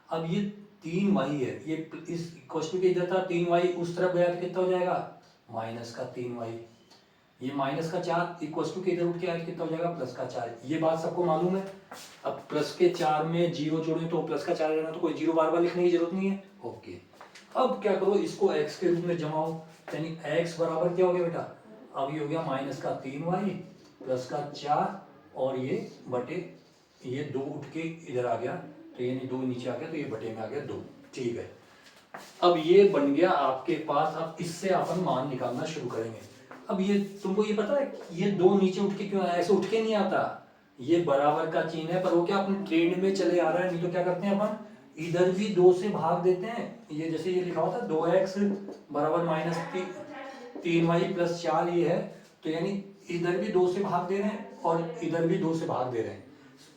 अब ये 3y है, ये इस इक्वल टू के इधर था, 3y उस तरफ गया तो कितना हो जाएगा, -3y। ये -4 इक्वल टू के इधर उठ के आया कितना हो जाएगा, +4। ये बात सबको मालूम है। अब +4 में 0 जोड़े तो +4 रहना, तो कोई 0 बार बार लिखने की जरूरत नहीं है। ओके, अब क्या करो, इसको x के रूप में जमाओ, यानी x बराबर क्या हो गया बेटा, अब ये हो गया -3y +4, और ये बटे, ये 2 उठ के इधर आ गया, तो यानी 2 नीचे आ गया, तो ये बटे में आ गया 2। ठीक है, अब ये बन गया आपके पास। अब इससे अपन मान निकालना शुरू करेंगे। अब ये तुमको ये पता है ये 2 नीचे उठ के क्यों आया, ऐसे उठ के नहीं आता, ये बराबर का चिन्ह है, पर वो क्या अपने ट्रेंड में चले आ रहा है। नहीं तो क्या करते हैं अपन, इधर भी 2 से भाग देते हैं। ये जैसे ये लिखा होता है 2x बराबर -3y + 4 ये है, तो यानी इधर भी 2 से भाग दे रहे हैं और इधर भी 2 से भाग दे रहे हैं,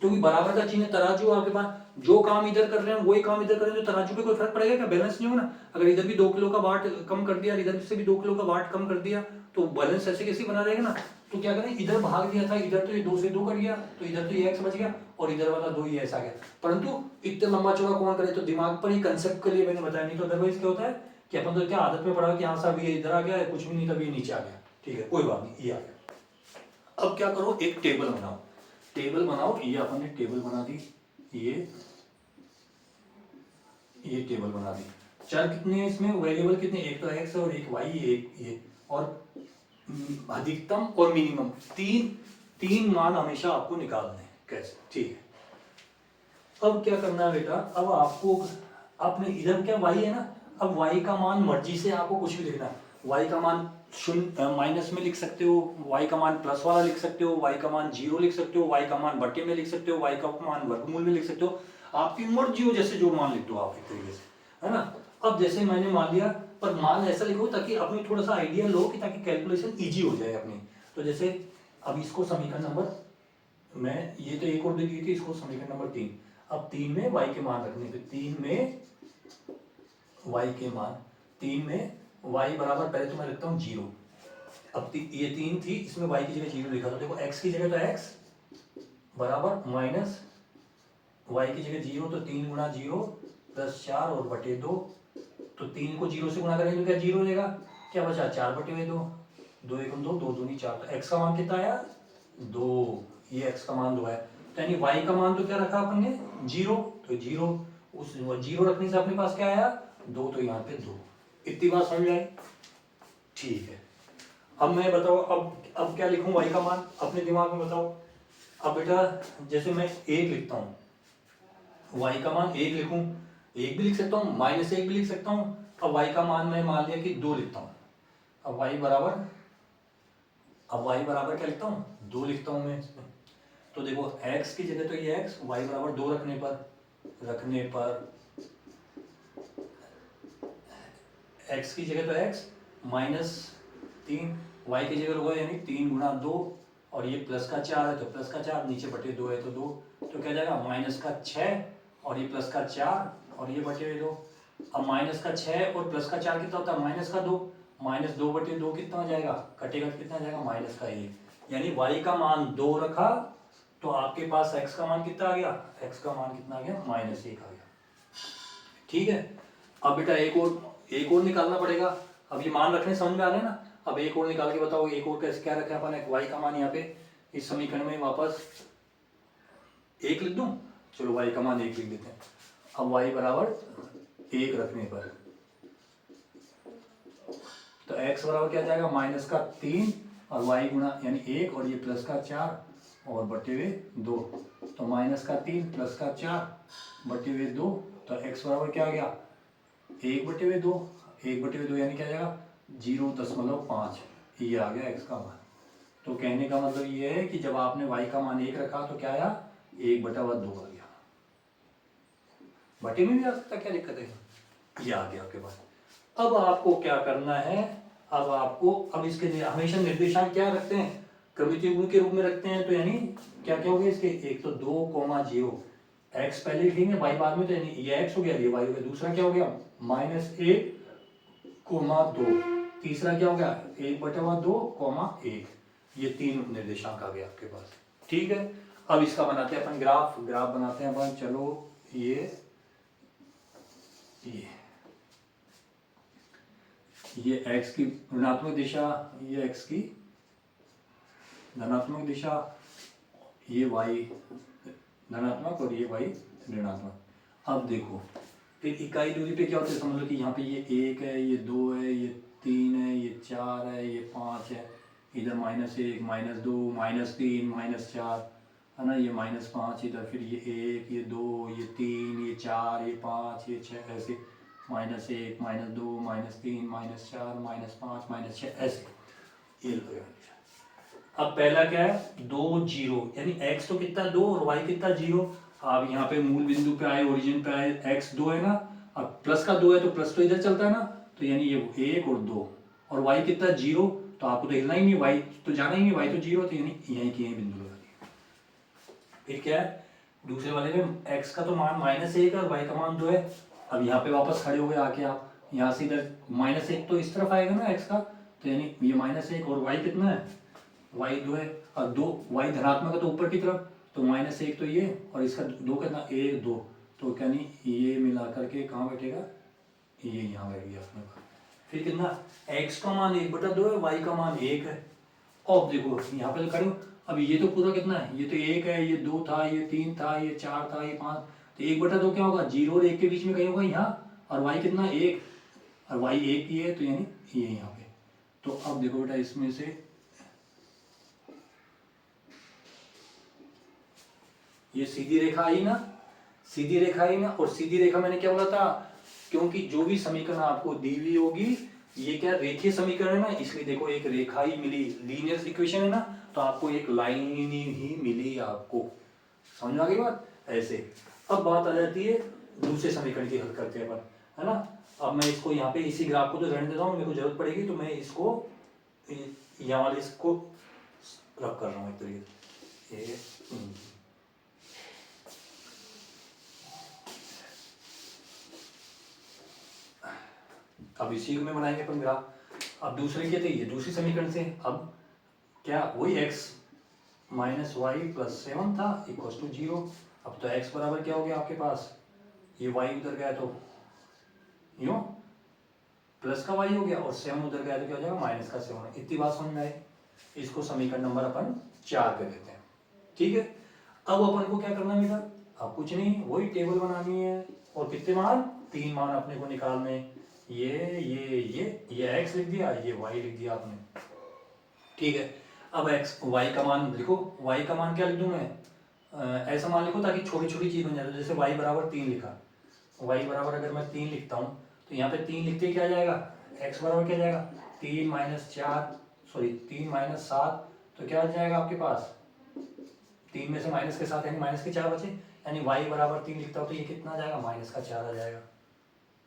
क्योंकि बराबर का चिन्ह तराजू आपके पास, जो काम इधर कर रहे हैं वही काम इधर कर रहे हैं, तो तराजू पे कोई फर्क पड़ेगा क्या, बैलेंस नहीं होगा ना। अगर इधर भी 2 किलो का वाट कम कर दिया, इधर से भी 2 किलो का वाट कम कर दिया, तो बैलेंस ऐसे कैसे बना रहेगा ना। तो क्या करें, इधर भाग दिया था, इधर तो ये 2 से 2 कट गया, तो इधर तो ये x बच गया, और इधर वाला 2 ही ऐसा गया। परंतु इतना लंबा चौड़ा कौन करे, तो दिमाग पर ही कंसेप्ट के लिए मैंने बताया। नहीं तो अदरवाइज क्या होता है कि अपन तो क्या आदत में पड़ा कि हाँ साहब ये इधर आ गया, कुछ भी नहीं, तभी नीचे आ गया, ठीक है कोई बात नहीं, ये आ गया। अब क्या करो, एक टेबल बनाओ। टेबल बनाओ, ये अपन ने टेबल बना दी, ये टेबल बना दी। चर कितने हैं इसमें, वेरिएबल कितने, एक तो एक्स और एक वाई, एक ये, और अधिकतम और मिनिमम तीन मान हमेशा आपको निकालने हैं। कैसे, ठीक है। अब क्या करना है बेटा, अब आपको अपने इधर क्या वाई है ना, अब वाई का मान मर्जी से आपको कुछ भी लिखना है। वाई का मान शून्य माइनस में लिख सकते हो, वाई का मान प्लस वाला लिख सकते हो, वाई का मान 0 लिख सकते हो, वाई का मान बटे में लिख सकते हो, वाई का मान वर्गमूल में लिख सकते हो, आपकी मर्जी हो जैसे जो मान लिख दो आप एक तरीके से, है ना। अब जैसे मैंने मान लिया, पर मान ऐसा लिखो ताकि अपनी थोड़ा सा आइडिया लो कि ताकि कैलकुलेशन ईजी हो जाए अपनी। तो जैसे अब इसको समीकरण नंबर, मैं ये तो एक और दे दी थी, इसको समीकरण नंबर 3। अब 3 में वाई के मान रखने पे, 3 में वाई के मान, 3 में वाई बराबर, पहले तो मैं लिखता हूँ 0। अब ये 3 थी, इसमें वाई की जगह 0 लिखा, तो देखो एक्स की जगह तो एक्स बराबर माइनस वाई की जगह 0, तो 3 गुणा 0 प्लस 4 और बटे 2, तो 3 को 0 से गुणा करेंगे तो क्या 0 रहेगा, क्या बचा 4 बटे में 2, 2 1 2, 2 दूनी 4, तो एक्स का मान कितना आया 2, ये एक्स का मान 2 है। तो यानी वाई का मान तो क्या रखा अपन ने 0, तो 0, उस 0 रखने से अपने पास क्या आया 2, तो यहाँ पे 2। इतनी बात समझ आई, ठीक है। अब मैं बताओ, अब क्या लिखूं वाई का मान, अपने दिमाग में बताओ। अब बेटा जैसे मैं 1 लिखता हूँ, वाई का मान 1 लिखूं, 1 भी लिख सकता हूँ, -1 भी लिख सकता हूँ। अब वाई का मान मैं मान लिया कि 2 लिखता हूँ। अब वाई बराबर क्या लिखता हूँ 2 लिखता हूँ मैं इसमें। तो देखो x की जगह तो ये x, y बराबर 2 रखने पर x की जगह तो x -3, y की जगह होगा यानी 3 गुणा 2, और ये प्लस का 4 है तो प्लस का 4, नीचे बटे 2 है तो 2, तो क्या जाएगा माइनस का 6 और ये प्लस का 4 और ये बटे 2। अब माइनस का 6 और प्लस का 4 कितना होता है माइनस का 2, -2 बटे 2 कितना हो जाएगा, कटेगा तो कितना जाएगा माइनस का 1। यानी y का मान 2 रखा तो आपके पास x का मान कितना आ गया, x का मान कितना आ गया -1 आ गया, ठीक है। अब बेटा एक और निकालना पड़ेगा। अब ये मान रखने समझ में आ रहे हैं ना, अब एक और निकाल के बताओ, एक और कैसे क्या रखा है अपन, वाई का मान यहाँ पे इस समीकरण में वापस 1 लिख दूं, चलो वाई का मान 1 लिख देते हैं। अब वाई बराबर 1 रखने पर तो x बराबर क्या जाएगा -3 और y गुणा यानी 1 और ये प्लस का 4 और बटे हुए 2, तो -3 प्लस का 4 बटे हुए 2, तो x बराबर क्या आ गया 1 बटे हुए 2, 1 बटे हुए 2 यानी क्या जाएगा 0.5, ये आ गया x का मान। तो कहने का मतलब ये है कि जब आपने y का मान 1 रखा तो क्या आया 1/2 आ गया, बटे में भी आ सकता, क्या दिक्कत है, ये आ गया आपके पास। अब आपको क्या करना है, अब इसके लिए हमेशा निर्देशांक क्या रखते हैं, क्रमितीय गुण के रूप में रखते हैं, तो यानी क्या क्या हो गया इसके, एक तो 2,0, x पहले लिखेंगे y बाद में, तो यानी ये x हो गया ये y हो गया। दूसरा क्या हो गया -1,2, तीसरा क्या हो गया 1/2,1, ये 3 निर्देशांक आ गए आपके पास, ठीक है। अब इसका बनाते हैं अपन ग्राफ बनाते हैं अपन, चलो ये x की ऋणात्मक दिशा, ये x की धनात्मक दिशा, ये y धनात्मक और ये y ऋणात्मक। अब देखो फिर इकाई दूरी पे क्या होता है, समझ लो कि यहाँ पे ये 1 है, ये 2 है, ये 3 है, ये 4 है, ये 5 है, इधर -1 -2 -3 -4 है ना, ये -5 इधर, फिर ये 1 ये 2 ये 3 ये 4 ये 5 ये 6, ऐसे -1 -2 -3 -4 -5 -6 ऐसे, ये लो। अब पहला क्या है 2 0, यानी x तो कितना 2 और y कितना 0। अब यहाँ पे मूल बिंदु पे आए, ओरिजिन पे आए, x 2 है ना, अब प्लस का 2 है तो प्लस तो इधर चलता है ना, तो यानी ये 1 और 2, और y कितना 0, तो आपको तो हिलना ही नहीं, y तो जाना ही नहीं, y तो 0, तो यानी यहीं की यहीं बिंदु लगा दिया। फिर क्या है दूसरे वाले में x का तो मान -1 है और y का मान 2 है। अब यहाँ पे वापस खड़े हो गए आके, आप यहाँ से इधर -1 तो इस तरफ आएगा ना x का, तो यानी ये -1 और y कितना है y 2 है, और 2 y धनात्मक है तो ऊपर की तरफ, तो -1 तो ये और इसका 2 कितना 1 2, तो यानी ये मिला करके कहाँ बैठेगा, ये यहाँ बैठ गया अपने पास। फिर कितना x का मान 1/2 है, y का मान 1 है। अब देखो यहाँ पे खड़े हो, अब ये तो पूरा कितना है, ये तो 1 है, ये 2 था, ये 3 था, ये 4 था, ये 5, तो 1/2 क्या होगा, 0 और 1 के बीच में कहीं होगा यहाँ, और y कितना 1, और y 1 ही है, तो यानी ये यहाँ पे। तो अब देखो बेटा इसमें से ये सीधी रेखा आई ना, सीधी रेखा आई ना, और सीधी रेखा मैंने क्या बोला था, क्योंकि जो भी समीकरण आपको दी हुई होगी ये क्या रेखीय समीकरण है ना, इसलिए देखो एक रेखा ही मिली, लीनियर इक्वेशन है ना, तो आपको एक लाइन ही मिली आपको, समझ में आ गई बात। ऐसे अब बात आ जाती है दूसरे समीकरण की हल करते हैं अपन, है ना। अब मैं इसको यहाँ पे इसी ग्राफ को तो रहने देता हूँ, मेरे को जरूरत पड़ेगी तो मैं इसको यहाँ वाले इसको रख कर रहा हूँ एक तरीके से। अब इसी में बनाएंगे अपन ग्राफ। अब दूसरे के थे ये दूसरी समीकरण से, अब क्या वही x माइनस वाई प्लस 7 था इक्वल टू 0। अब तो x बराबर क्या हो गया आपके पास, ये y उधर गया तो यूँ प्लस का y हो गया, और 7 उधर गया तो क्या हो जाएगा माइनस का 7। इतनी बात समझ में आई। इसको समीकरण नंबर अपन 4 कर देते हैं, ठीक है। अब अपन को क्या करना है बेटा, अब कुछ नहीं, वही टेबल बनानी है, और कितने मान, 3 मान अपने को निकालने, ये x लिख दिया, ये y लिख दिया आपने, ठीक है। अब y का मान लिखो, y का मान क्या लिख दूं मैं, ऐसा मान लिखो ताकि छोटी छोटी चीज बन जाए। जैसे y बराबर 3 लिखा, y बराबर अगर मैं 3 लिखता हूँ तो यहाँ पे 3 लिखते क्या जाएगा, x बराबर क्या जाएगा 3 माइनस 4, सॉरी 3 माइनस 7, तो क्या आ जाएगा आपके पास, 3 में से माइनस के 7 यानी माइनस के 4 बचे, यानी y बराबर 3 लिखता हूँ तो ये कितना आ जाएगा, माइनस का 4 आ जाएगा,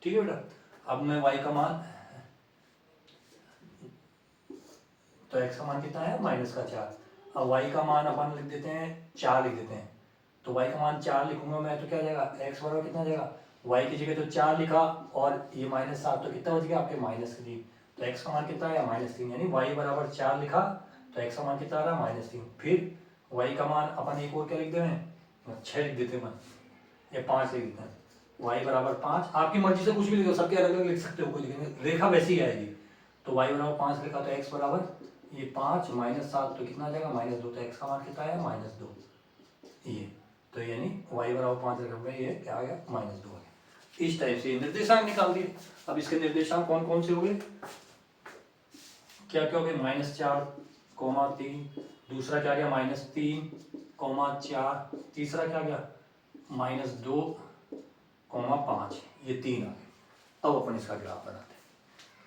ठीक है बेटा। अब मैं y का मान, तो x का मान कितना है माइनस का 4। अब y का मान अपन लिख देते हैं 4 लिख देते हैं, तो y का मान 4 लिखूंगा मैं तो क्या जाएगा, x बराबर कितना जाएगा, y की जगह तो 4 लिखा और ये माइनस 7, तो कितना बच गया आपके माइनस 3, तो x का मान कितना आया -3, यानी y बराबर 4 लिखा तो x का मान कितना आ रहा -3। फिर y का मान अपन एक और क्या लिख दें, 6 लिख देते हैं, या 5 लिख देते हैं, y बराबर 5, आपकी मर्जी से कुछ भी लिखो, सबके अलग अलग लिख सकते हो, कोई लिखेंगे रेखा वैसी ही आएगी। तो y बराबर 5 लिखा तो x बराबर ये 5 माइनस 7 तो कितना आ जाएगा -2, तो x का मान कितना आया -2, ये तो यानी y बराबर 5 लिखोगे, ये क्या आ गया -2 आ गया। इस टाइप से निर्देशांक निकाल दिए। अब इसके निर्देशांक कौन कौन से हो गए, क्या क्या हो गए, -4, 3, दूसरा क्या गया -3, 4, तीसरा क्या गया -2, 5, ये 3 आ गए। अब अपन इसका ग्राफ बनाते हैं,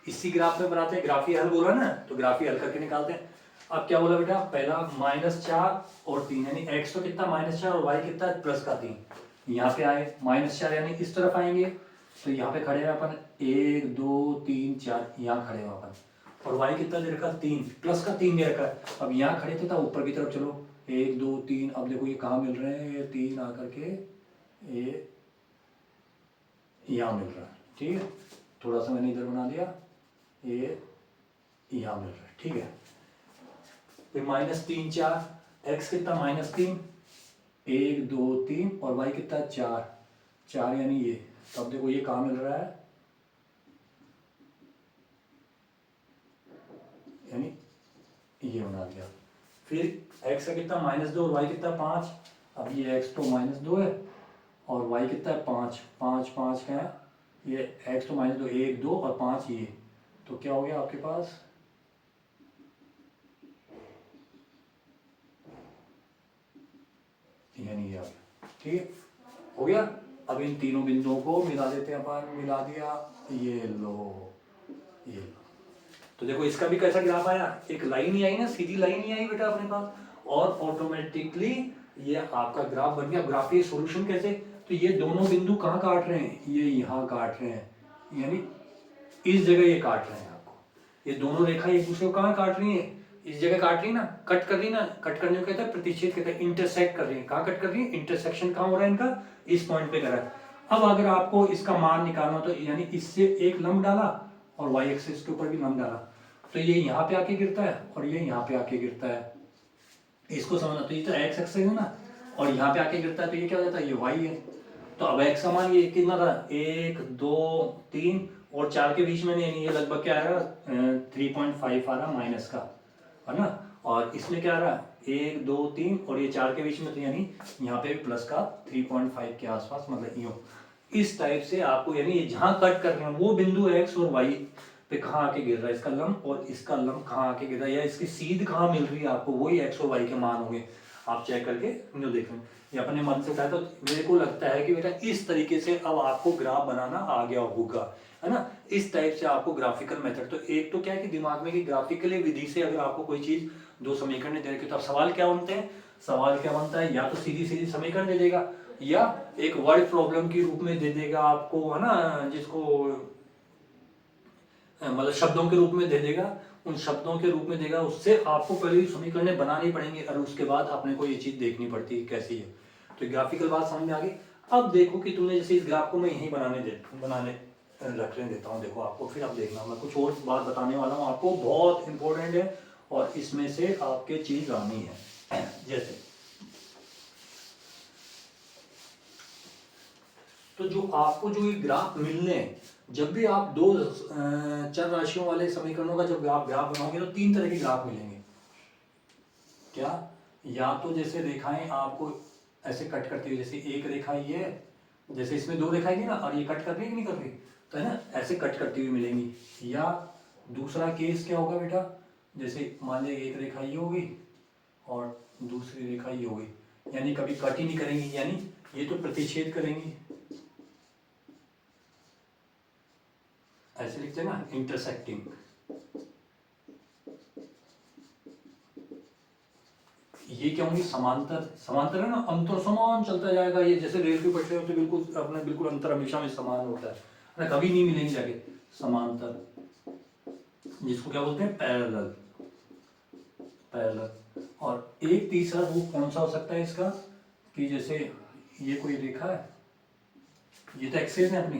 इसी ग्राफ में बनाते हैं, ग्राफी हल बोला ना तो ग्राफी हल करके निकालते हैं। अब क्या बोला बेटा, पहला -4 और 3, यानी x तो कितना -4 और y कितना है +3, यहाँ पे आए -4 यानी इस तरफ आएंगे, तो यहाँ पे खड़े हैं अपन 1 2 3 4, यहाँ खड़े हैं अपन, और y कितना दे रखा 3, +3 दे रखा है। अब यहाँ खड़े थे तो ऊपर की तरफ चलो 1 2 3, अब देखो ये कहाँ मिल रहे हैं, ये 3 आकर के ये यहाँ मिल रहा है, ठीक है। थोड़ा सा मैंने इधर बना दिया, ये यहाँ मिल रहा है, ठीक है। फिर -3 4, x कितना -3, 1 2 3, और y कितना 4 यानी ये, तब देखो ये कहाँ मिल रहा है, यानी ये बना दिया। फिर x का कितना -2 और y कितना 5, अब ये x तो -2 है और y कितना है 5, 5 क्या है, ये x तो -2, 1 2 और 5 ये, तो क्या हो गया आपके पास, यानी ये आ गया, ठीक है हो गया। अब इन तीनों बिंदुओं को मिला देते हैं अपन, मिला दिया, ये लो, ये लो, तो देखो इसका भी कैसा ग्राफ आया, एक लाइन ही आई ना, सीधी लाइन ही आई बेटा अपने पास, और ऑटोमेटिकली ये आपका ग्राफ बन गया। ग्राफीय सॉल्यूशन कैसे, तो ये दोनों बिंदु कहाँ काट रहे हैं, ये यहाँ काट रहे हैं, यानी इस जगह ये काट रहे हैं आपको, ये दोनों रेखा एक दूसरे को कहाँ काट रही है, इस जगह काट रही है ना, कट कर रही ना, कट करने को कहते हैं प्रतिच्छेद, कहते हैं इंटरसेक्ट कर रही है। कहाँ कट कर रही है, इंटरसेक्शन कहाँ हो रहा है इनका, इस पॉइंट पे कर रहा है। अब अगर आपको इसका मान निकालना तो यानी इससे एक लंब डाला और y एक्सिस के ऊपर भी लंब डाला, तो ये यहाँ पे आके गिरता है और ये यहाँ पे आके गिरता है, इसको समझना। तो ये तो x एक्सिस है ना, और यहाँ पे आके गिरता है तो ये क्या हो जाता है, ये y है। तो अब x का मान ये कितना था, 1 2 3 और 4 के बीच में नहीं, ये लगभग क्या आ रहा है 3.5 आ रहा माइनस का, है ना। और इसमें क्या आ रहा है, 1 2 3 और ये 4 के बीच में, तो यानी यहाँ पे भी प्लस का 3.5 के आसपास, मतलब यूँ इस टाइप से आपको, यानी ये जहाँ कट कर रहे हैं वो बिंदु एक्स और वाई पे कहाँ आके गिर रहा है इसका लंब, और इसका लंब कहाँ आके गिर रहा है, या इसकी सीध कहाँ मिल रही है आपको, वही एक्स और वाई के मान होंगे। आप चेक करके जो देख लें, ये अपने मन से उठाया। तो मेरे को लगता है कि बेटा इस तरीके से अब आपको ग्राफ बनाना आ गया होगा, है ना। इस टाइप से आपको ग्राफिकल मेथड, तो एक तो क्या है कि दिमाग में कि ग्राफिकली विधि से अगर आपको कोई चीज दो समीकरण दे रखे तो अब सवाल क्या बनते हैं, सवाल क्या बनता है, या तो सीधी सीधी समीकरण दे देगा, या एक वर्ड प्रॉब्लम के रूप में दे देगा आपको, है ना, जिसको मतलब शब्दों के रूप में दे देगा, उन शब्दों के रूप में देगा, उससे आपको पहले समीकरण बनाने पड़ेंगे और उसके बाद अपने को ये चीज देखनी पड़ती है कैसी है। तो ग्राफिकल बात समझ में आ गई। अब देखो कि तुमने जैसे इस ग्राफ को मैं यहीं बनाने रखने देता हूँ, देखो आपको, फिर आप देखना, मैं कुछ और बात बताने वाला हूँ आपको, बहुत इंपॉर्टेंट है और इसमें से आपके चीज आनी है। जैसे तो जो आपको जो ये ग्राफ मिलने हैं, जब भी आप दो चर राशियों वाले समीकरणों का जब ग्राफ बनाओगे तो तीन तरह के ग्राफ मिलेंगे। क्या, या तो जैसे रेखाएं आपको ऐसे कट करती हुई, जैसे एक रेखा ये है, जैसे इसमें दो रेखाएं थी ना, और ये कट कर रही है कि नहीं कर रही, तो है ना, ऐसे कट करती हुई मिलेंगी। या दूसरा केस क्या होगा बेटा, जैसे मान लिया एक रेखा ये होगी और दूसरी रेखा ये होगी, यानी कभी कट ही नहीं करेंगी, यानी ये तो प्रतिच्छेद करेंगी, ऐसे लिखते हैं ना, इंटरसेक्टिंग। ये क्या होंगी, समांतर, समांतर है ना, अंतर समान चलता जाएगा, ये जैसे रेल की पटरी होती है, बिल्कुल अपने बिल्कुल अंतर हमेशा में समान होता है ना, कभी नहीं मिलेंगे जाके, समांतर, जिसको क्या बोलते हैं, पैरेलल, पैरेलल। और एक तीसरा रूप कौन सा हो सकता है इसका, कि जैसे ये कोई रेखा है, ये तो एक्सेस है अपनी,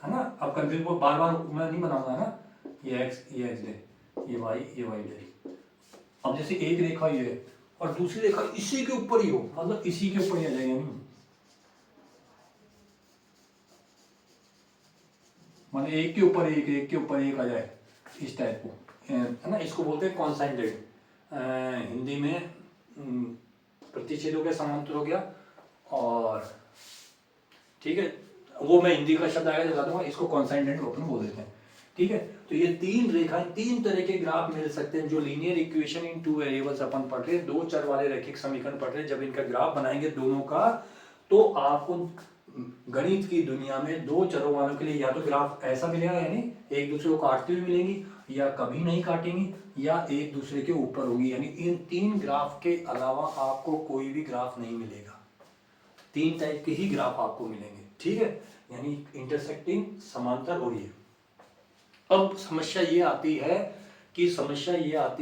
है ना, अब कंफ्यूज को बार बार मैं नहीं बनाऊंगा ना, ये एक्स डे, ये वाई डे। अब जैसे एक रेखा ये है और दूसरी रेखा इसी के ऊपर ही हो, मतलब इसी के ऊपर ही आ जाएगा, नहीं मतलब एक के ऊपर एक के ऊपर एक आ जाए, इस टाइप को, है ना, इसको बोलते हैं कॉन्साइंडेड, हिंदी में प्रतिच्छेद हो गया, समांतर हो गया, और ठीक है, वो मैं हिंदी का शब्द आएगा बता दूंगा, इसको कॉन्साइंडेंट अपन बोल देते हैं, ठीक है। तो ये तीन रेखाएं, तीन तरह के ग्राफ मिल सकते हैं, जो linear equation in two variables अपन पढ़ रहे हैं, दो चर वाले रैखिक समीकरण पढ़ रहे हैं, जब इनका ग्राफ बनाएंगे दोनों का, तो आपको गणित की दुनिया में दो चरों वालों के लिए या तो ग्राफ ऐसा मिलेगा, यानी एक दूसरे को काटती हुई मिलेंगी, या कभी नहीं काटेंगी, या एक दूसरे के ऊपर होगी, यानी इन तीन ग्राफ के अलावा आपको कोई भी ग्राफ नहीं मिलेगा, तीन टाइप के ही ग्राफ आपको मिलेंगे, ठीक है, यानी इंटरसेक्टिंग, समांतर और ये। अब समस्या ये आती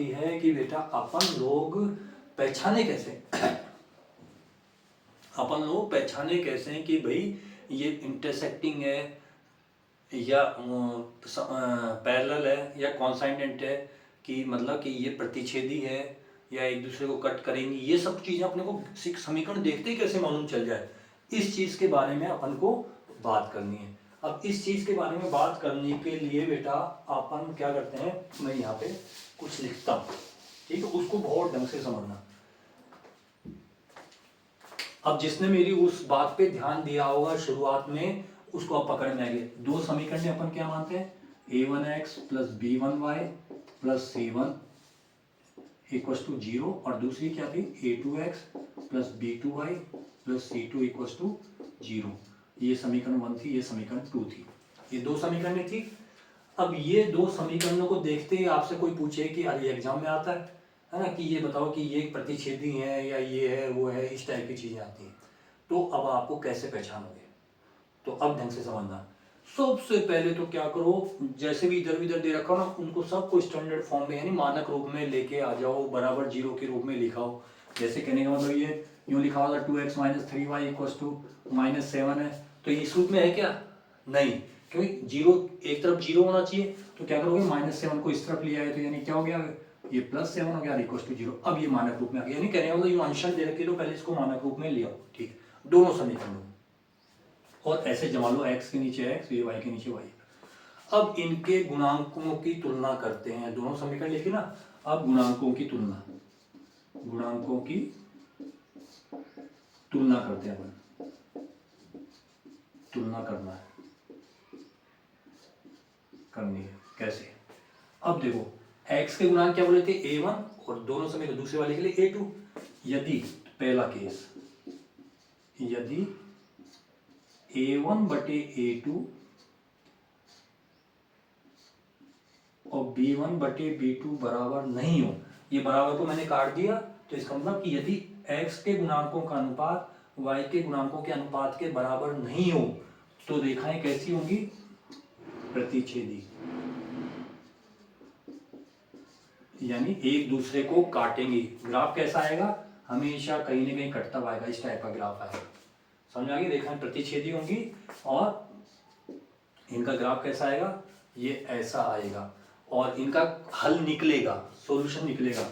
है कि बेटा अपन लोग पहचाने कैसे कि भाई ये इंटरसेक्टिंग है या पैरेलल है या कॉन्साइडेंट है, कि मतलब कि ये प्रतिच्छेदी है या एक दूसरे को कट करेंगी, ये सब चीजें अपने को समीकरण देखते ही कैसे मालूम चल जाए, इस चीज के बारे में अपन को बात करनी है। अब इस चीज के बारे में बात करने के लिए बेटा अपन क्या करते हैं, मैं यहाँ पे कुछ लिखता हूँ, ठीक है, उसको बहुत ढंग से समझना। अब जिसने मेरी उस बात पे ध्यान दिया होगा शुरुआत में, उसको अब पकड़ में आएंगे। दो समीकरण में अपन क्या मानते हैं, a1x plus b1y plus c1 equals to 0, और दूसरी क्या थी, a2x plus b2y plus c2 equals to 0। ये समीकरण 1 थी, ये समीकरण 2 थी, ये दो समीकरण थी। अब ये दो समीकरणों को देखते ही आपसे कोई पूछे कि अरे एग्जाम में आता है ना, कि ये बताओ कि ये प्रतिच्छेदी है या ये है वो है, इस टाइप की चीजें आती हैं, तो अब आपको कैसे पहचानोगे, तो अब ढंग से समझना। सबसे पहले तो क्या करो, जैसे भी इधर उधर दे रखा हो ना, उनको सबको स्टैंडर्ड फॉर्म में यानी मानक रूप में लेके आ जाओ, बराबर जीरो के रूप में लिखाओ। जैसे कहने का मतलब ये यूं लिखा होगा 2x minus 3y equals to -7 है, तो ये इस रूप में है क्या, नहीं, क्योंकि जीरो एक तरफ जीरो होना चाहिए, तो क्या करोगे, -7 को इस तरफ लिया है, तो यानी क्या हो गया, ये +7 हो गया इक्वस टू 0। अब ये मानक रूप में आ गया, यानी कहने का मतलब यूं अंशण दे रखे तो पहले इसको मानक रूप में लिया, ठीक, दोनों समीकरणों, और ऐसे जमा लो, x के नीचे x, ये y के नीचे y। अब इनके गुणांकों की तुलना करते हैं, दोनों समीकरण लिखे ना, अब गुणांकों की तुलना, गुणांकों की तुलना करते हैं अपन, तुलना करना है, करनी है। कैसे? अब देखो x के गुणांक क्या बोले थे a1 और दोनों समय दूसरे वाले के लिए a2। यदि पहला केस, यदि a1 बटे a2 और b1 बटे b2 बराबर नहीं हो, ये बराबर को मैंने काट दिया, तो इसका मतलब कि यदि x के गुणांकों का अनुपात y के गुणांकों के अनुपात के बराबर नहीं हो तो रेखाएं कैसी होंगी? प्रतिच्छेदी, यानी एक दूसरे को काटेंगी। ग्राफ कैसा आएगा? हमेशा कहीं ना कहीं कटता हुआ आएगा, इस टाइप का ग्राफ आएगा। समझ आ गई? रेखाएं प्रतिच्छेदी होंगी और इनका ग्राफ कैसा आएगा? ये ऐसा आएगा और इनका हल निकलेगा, सॉल्यूशन निकलेगा।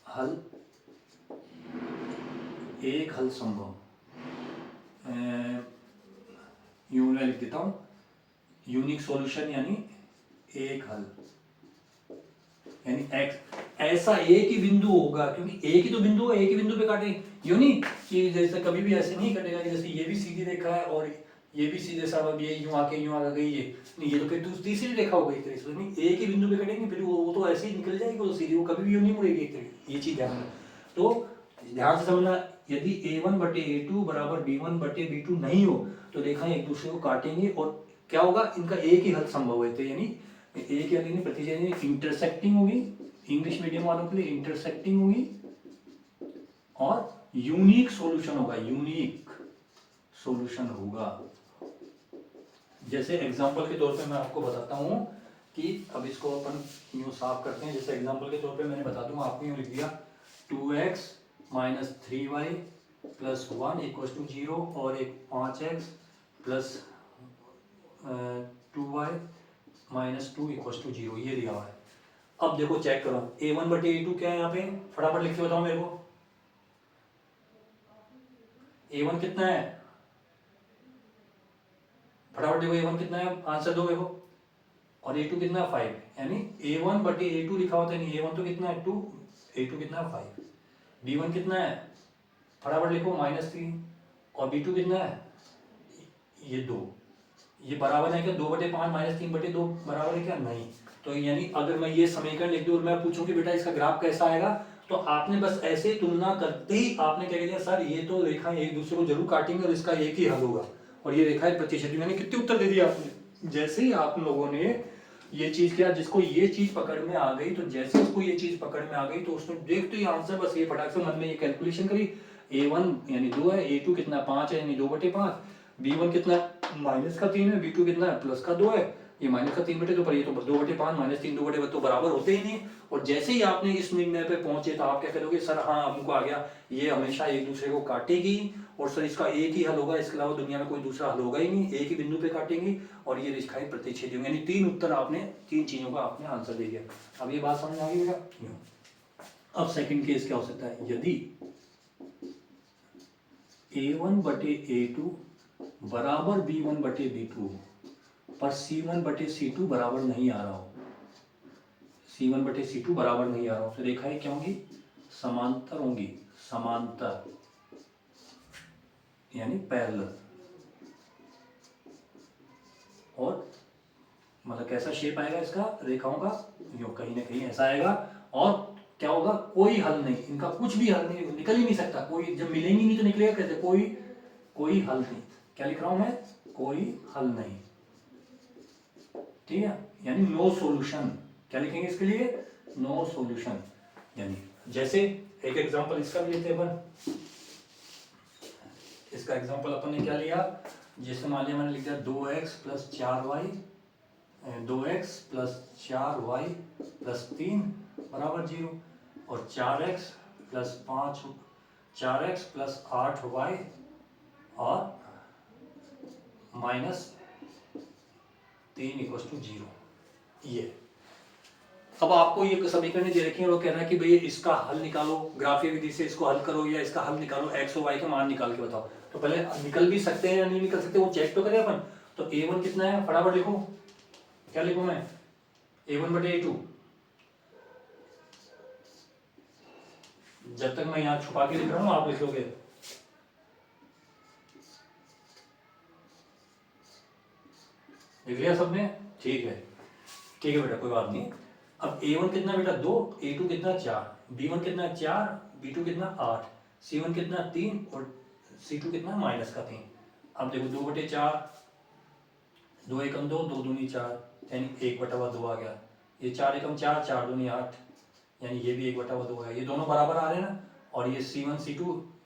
हल, एक हल संभव, यूं मैं लिख देता हूं, यूनिक सॉल्यूशन यानी एक हल, यानी एक्स ऐसा एक ही बिंदु होगा, क्योंकि एक ही तो बिंदु है, एक ही बिंदु पे काटेंगे। यूं नहीं कि जैसे कभी भी ऐसे नहीं कटेगा कि जैसे ये भी सीधी रेखा है और ये भी सीधे साहब, अब ये यूं आके यूं आ गई, ये नहीं, ये तो फिर तीसरी रेखा हो गई। एक तरह से नहीं, एक ही बिंदु पे कटेंगे, फिर वो तो ऐसे ही निकल जाएगी, वो सीधी, वो कभी भी यूं नहीं मुड़ेगी एक तरह। ये चीज ध्यान रखना। तो ध्यान से समझना, यदि a1 बटे a2 बराबर b1 बटे b2 नहीं हो तो रेखाएं एक दूसरे को काटेंगे और क्या होगा? इनका एक ही हल संभव है, यानी एक ही हल, प्रतिच्छेदी, इंटरसेक्टिंग होगी। इंग्लिश मीडियम वालों के लिए इंटरसेक्टिंग होगी और यूनिक सॉल्यूशन होगा, यूनिक सॉल्यूशन होगा। जैसे एग्जांपल के तौर पे मैं आपको बताता हूं कि अब इसको अपन यूं साफ करते हैं। जैसे एग्जांपल के तौर पे मैंने बता दूं, आपको यूं लिख दिया 2x minus 3y plus 1 equal to 0 और एक 5x plus 2y minus 2 equal to 0, ये दिया हुआ है। अब देखो चेक करो, a1 बटे a2 क्या है यहाँ पे? फटाफट लिख के बताओ मेरे को। a1 कितना है? फटाफट देखो a1 कितना है, आंसर दो मेरे को। और a2 कितना है? 5, यानी a1 बटे a2 लिखा होता है, नहीं a1 तो कितना है 2, a2 कितना है 5। b1 कितना है? फटाफट लिखो -3। और b2 कितना है? ये 2। ये बराबर है क्या 2/5 -3/2 बराबर है क्या? नहीं। तो यानी अगर मैं ये समीकरण लिख दूं और मैं पूछूं कि बेटा इसका ग्राफ कैसा आएगा, तो आपने बस ऐसे तुलना करते ही आपने क्या किया? सर ये तो रेखाएं एक दूसरे को जरूर काटेंगे और इसका एक ही हल होगा, और ये रेखाएं प्रतिच्छेदी। मैंने कितने उत्तर दे दिए आपने? जैसे ही आप लोगों ने ये चीज किया, जिसको ये चीज पकड़ में आ गई, तो जैसे उसको ये चीज पकड़ में आ गई तो उसने देखते ही आंसर बस ये फटाक से मन में ये कैलकुलेशन करी। a1 यानी 2 है, a2 कितना 5 है यानी 2/5, b1 कितना -3 है, b2 कितना है +2 है, ये -3/2 पर ये तो 2/5 -3 2/2 तो बराबर होते ही नहीं। और जैसे ही आपने इस निर्णय पे पहुंचे तो आप क्या करोगे? सर हाँ हमको आ गया, ये हमेशा एक दूसरे को काटेगी और सर इसका एक ही हल होगा, इसके अलावा दुनिया में कोई दूसरा हल होगा ही नहीं, एक ही बिंदु पे काटेंगी और ये रेखाएं प्रतिच्छेदी होंगी। यानी 3 उत्तर आपने, 3 चीजों का आपने आंसर दे दिया। अब ये बात समझ आ गई बेटा? अब सेकंड केस क्या हो सकता है? यदि a1 बटे a2 बराबर b1 बटे b2 पर c1 बटे c2 बराबर नहीं आ रहा हो, c1 बटे c2 बराबर नहीं आ रहा हो, तो रेखाएं क्या होंगी? समांतर होंगी, समांतर यानी पैरेलल। और मतलब कैसा शेप आएगा इसका रेखाओं का? यो कहीं ना कहीं ऐसा आएगा। और क्या होगा? कोई हल नहीं, इनका कुछ भी हल नहीं, निकल ही नहीं सकता कोई। जब मिलेंगी नहीं तो निकलेगा कैसे? कोई हल नहीं। क्या लिख रहा हूं मैं? कोई हल नहीं, ठीक है, यानी नो सॉल्यूशन। क्या लिखेंगे इसके लिए? No solution. यानी जैसे एक एग्जांपल इसका भी लेते हैं अपन। इसका एग्जांपल अपन ने क्या लिया? जैसे मान लिया मैंने लिख दिया 2x प्लस 4y प्लस 3 बराबर 0 और 4x प्लस 8y और -3 = 0। ये अब आपको ये समीकरण दे रखी है, वो कह रहा है कि भाई इसका हल निकालो, ग्राफीय विधि से इसको हल करो या इसका हल निकालो, x और y के मान निकाल के बताओ। तो पहले निकल भी सकते हैं या नहीं निकल सकते वो चेक तो करें अपन। तो a1 कितना है? फटाफट लिखो। क्या लिखूं मैं? a1 बटे a2 जब तक मैं यहाँ छुपा के लिख रहा हूँ आप लिख लोगे। लिख लिया सबने? ठीक है बेटा, कोई बात नहीं। अब A1 कितना बेटा 2, A2 कितना 4, B1 कितना 4, B2 कितना 8, C1 कितना 3 और C2 कितना -3। अब देखो 2/4, 2 एकम 2, 2 दूनी 4, यानी 1/2 आ गया। ये 4 एकम 4, 4 दूनी 8, यानी ये भी 1/2 है। ये दोनों बराबर आ रहे हैं ना। और ये C1 C2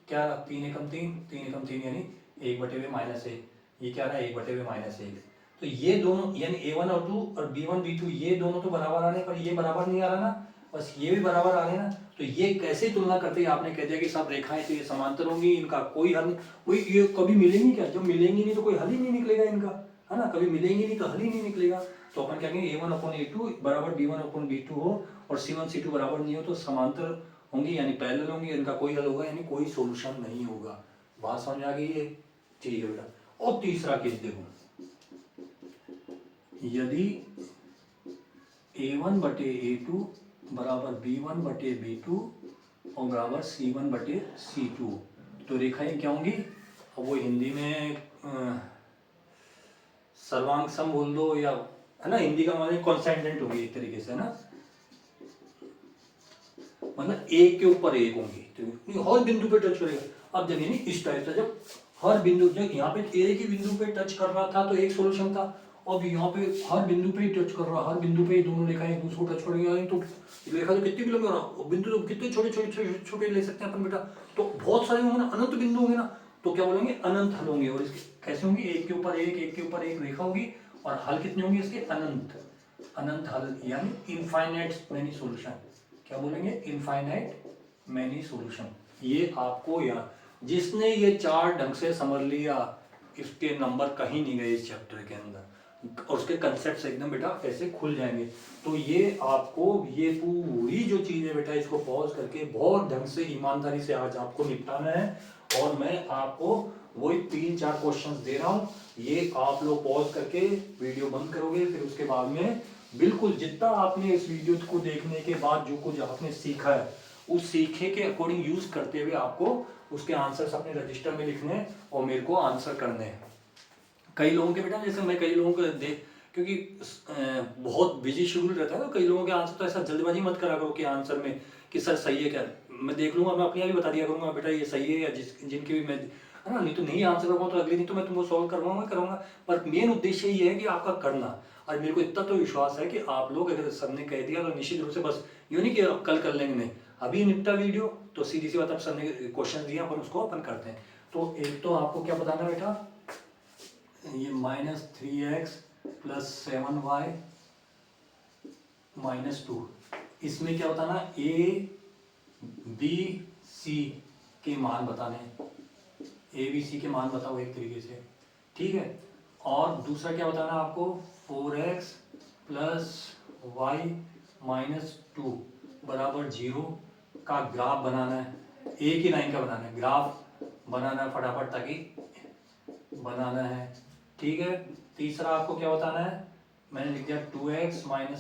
क्या, 3 एकम 3, 3 एकम 3 यानी 1/1। ये क्या रहा है 1/1। तो ये दोनों यानी A1 और 2 और B1 B2 ये दोनों तो बराबर आ रहे हैं, पर ये बराबर नहीं आ रहा ना, बस ये भी बराबर आ रहे हैं ना। तो ये कैसे तुलना करते हैं? आपने कह दिया कि सब रेखाएं तो ये समांतर होंगी, इनका कोई हल नहीं। वही ये कभी मिलेंगी क्या? जब मिलेंगी नहीं तो कोई हल ही नहीं निकलेगा इनका, है ना। कभी मिलेंगी नहीं तो हल ही नहीं निकलेगा। तो अपन क्या कहेंगे A1/A2 बराबर B1/B2 हो और C1 C2 बराबर नहीं हो तो समांतर होंगी यानी पैरेलल होंगी, इनका कोई हल होगा यानी कोई सोल्यूशन नहीं होगा। बात समझ आ गई है? ठीक है बेटा। और तीसरा केस देखो, यदि A1/A2 बराबर B1/B2 और बराबर C1/C2 तो रेखाएं क्या होंगी? अब वो हिंदी में सर्वांग सम बोल दो या, है ना, हिंदी का मतलब कॉन्सेंडेंट होगी एक तरीके से, है ना, मतलब एक के ऊपर एक होंगी, तो हर बिंदु पे टच करेगा। अब देखिए नहीं इस टाइप से, जब हर बिंदु, जब यहाँ पे एक ही बिंदु पे टच कर रहा था तो एक सोल्यूशन था, अब यहाँ पे हर बिंदु पे ही टच कर रहा, हर बिंदु पे दोनों रेखाएं एक दूसरे को टच करेंगे तो रेखा तो कितनी भी लंबी होना, बिंदु तो कितने छोटे छोटे छोटे ले सकते हैं अपन बेटा, तो बहुत सारे होंगे ना, अनंत बिंदु होंगे ना, तो क्या बोलेंगे अनंत हल होंगे। और इसके कैसे होंगे? एक के ऊपर एक रेखा होगी और हल कितने होंगे इसके? अनंत हल यानी इनफाइनाइट मैनी सोल्यूशन। क्या बोलेंगे? Infinite many solution. ये आपको यार जिसने ये चार ढंग से समझ लिया इसके नंबर कहीं नहीं गए इस चैप्टर के अंदर, और उसके कंसेप्ट एकदम बेटा ऐसे खुल जाएंगे। तो ये आपको ये पूरी जो चीज है बेटा इसको पॉज करके बहुत ढंग से ईमानदारी से आज आपको निपटाना है। और मैं आपको वही 3-4 क्वेश्चंस दे रहा हूँ, ये आप लोग पॉज करके वीडियो बंद करोगे, फिर उसके बाद में बिल्कुल जितना आपने इस वीडियो को देखने के बाद जो कुछ आपने सीखा है उस सीखे के अकॉर्डिंग यूज करते हुए आपको उसके आंसर्स अपने रजिस्टर में लिखने और मेरे को आंसर करने हैं। कई लोगों के बेटा, जैसे मैं कई लोगों को देख, क्योंकि बहुत बिजी शेड्यूल रहता है ना, कई लोगों के आंसर तो ऐसा जल्दबाजी मत करा करो कि आंसर में कि सर सही है क्या, मैं देख लूंगा, मैं अपने आप ही बता दिया करूंगा बेटा ये सही है, या जिनके भी मैं, है ना, नहीं तो नहीं आंसर करूँगा तो अगले दिन तो मैं तुमको सॉल्व करवाऊंगा। पर मेन उद्देश्य ये है कि आपका करना, और मेरे को इतना तो विश्वास है कि आप लोग अगर सर ने कह दिया तो निश्चित रूप से, बस यूँ नहीं कि अब कल कर लेंगे, नहीं, अभी निपटा वीडियो तो सीधी सी बात, अब सर ने क्वेश्चन दिया अपन उसको अपन करते हैं। तो एक तो आपको क्या बताना बेटा, ये -3x + 7y - 2, इसमें क्या बताना, A B C के मान बताने, A B C के मान बताओ एक तरीके से, ठीक है। और दूसरा क्या बताना आपको, 4x + y - 2 = 0 का ग्राफ बनाना है, एक ही लाइन का बनाना है, ग्राफ बनाना है फटाफट ताकि बनाना है, ठीक है। तीसरा आपको क्या बताना है, मैंने लिख दिया 2x - 4y +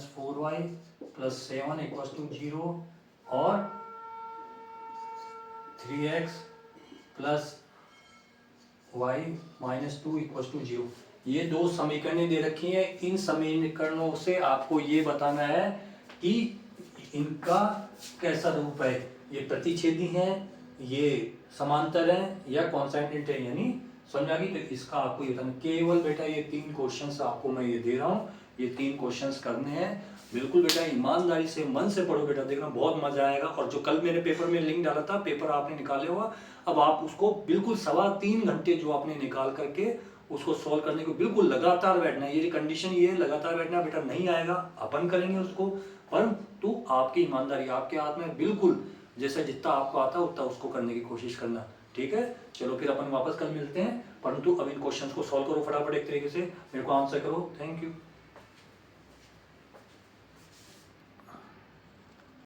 7 = 0 और 3x + y - 2 = 0। ये दो समीकरणें दे रखी हैं, इन समीकरणों से आपको ये बताना है कि इनका कैसा रूप है, ये प्रतिच्छेदी हैं, ये समांतर है या कॉन्सेंट्रेंट है, यानी समझ आ गई। तो इसका आपको ये बताना, केवल बेटा ये 3 क्वेश्चंस आपको मैं ये दे रहा हूँ, ये 3 क्वेश्चंस करने हैं, बिल्कुल बेटा ईमानदारी से मन से पढ़ो बेटा, देखना बहुत मजा आएगा। और जो कल मेरे पेपर में लिंक डाला था, पेपर आपने निकाले हुआ, अब आप उसको बिल्कुल 3.25 घंटे जो आपने निकाल करके उसको सॉल्व करने को बिल्कुल लगातार बैठना है। ये कंडीशन ये लगातार बैठना बेटा, नहीं आएगा अपन करेंगे उसको, परंतु आपकी ईमानदारी आपके हाथ में, बिल्कुल जैसे जितना आपको आता है उतना उसको करने की कोशिश करना, ठीक है। चलो फिर अपन वापस कल मिलते हैं, परंतु अब इन क्वेश्चंस को सॉल्व करो फटाफट एक तरीके से, मेरे को आंसर करो। Thank you.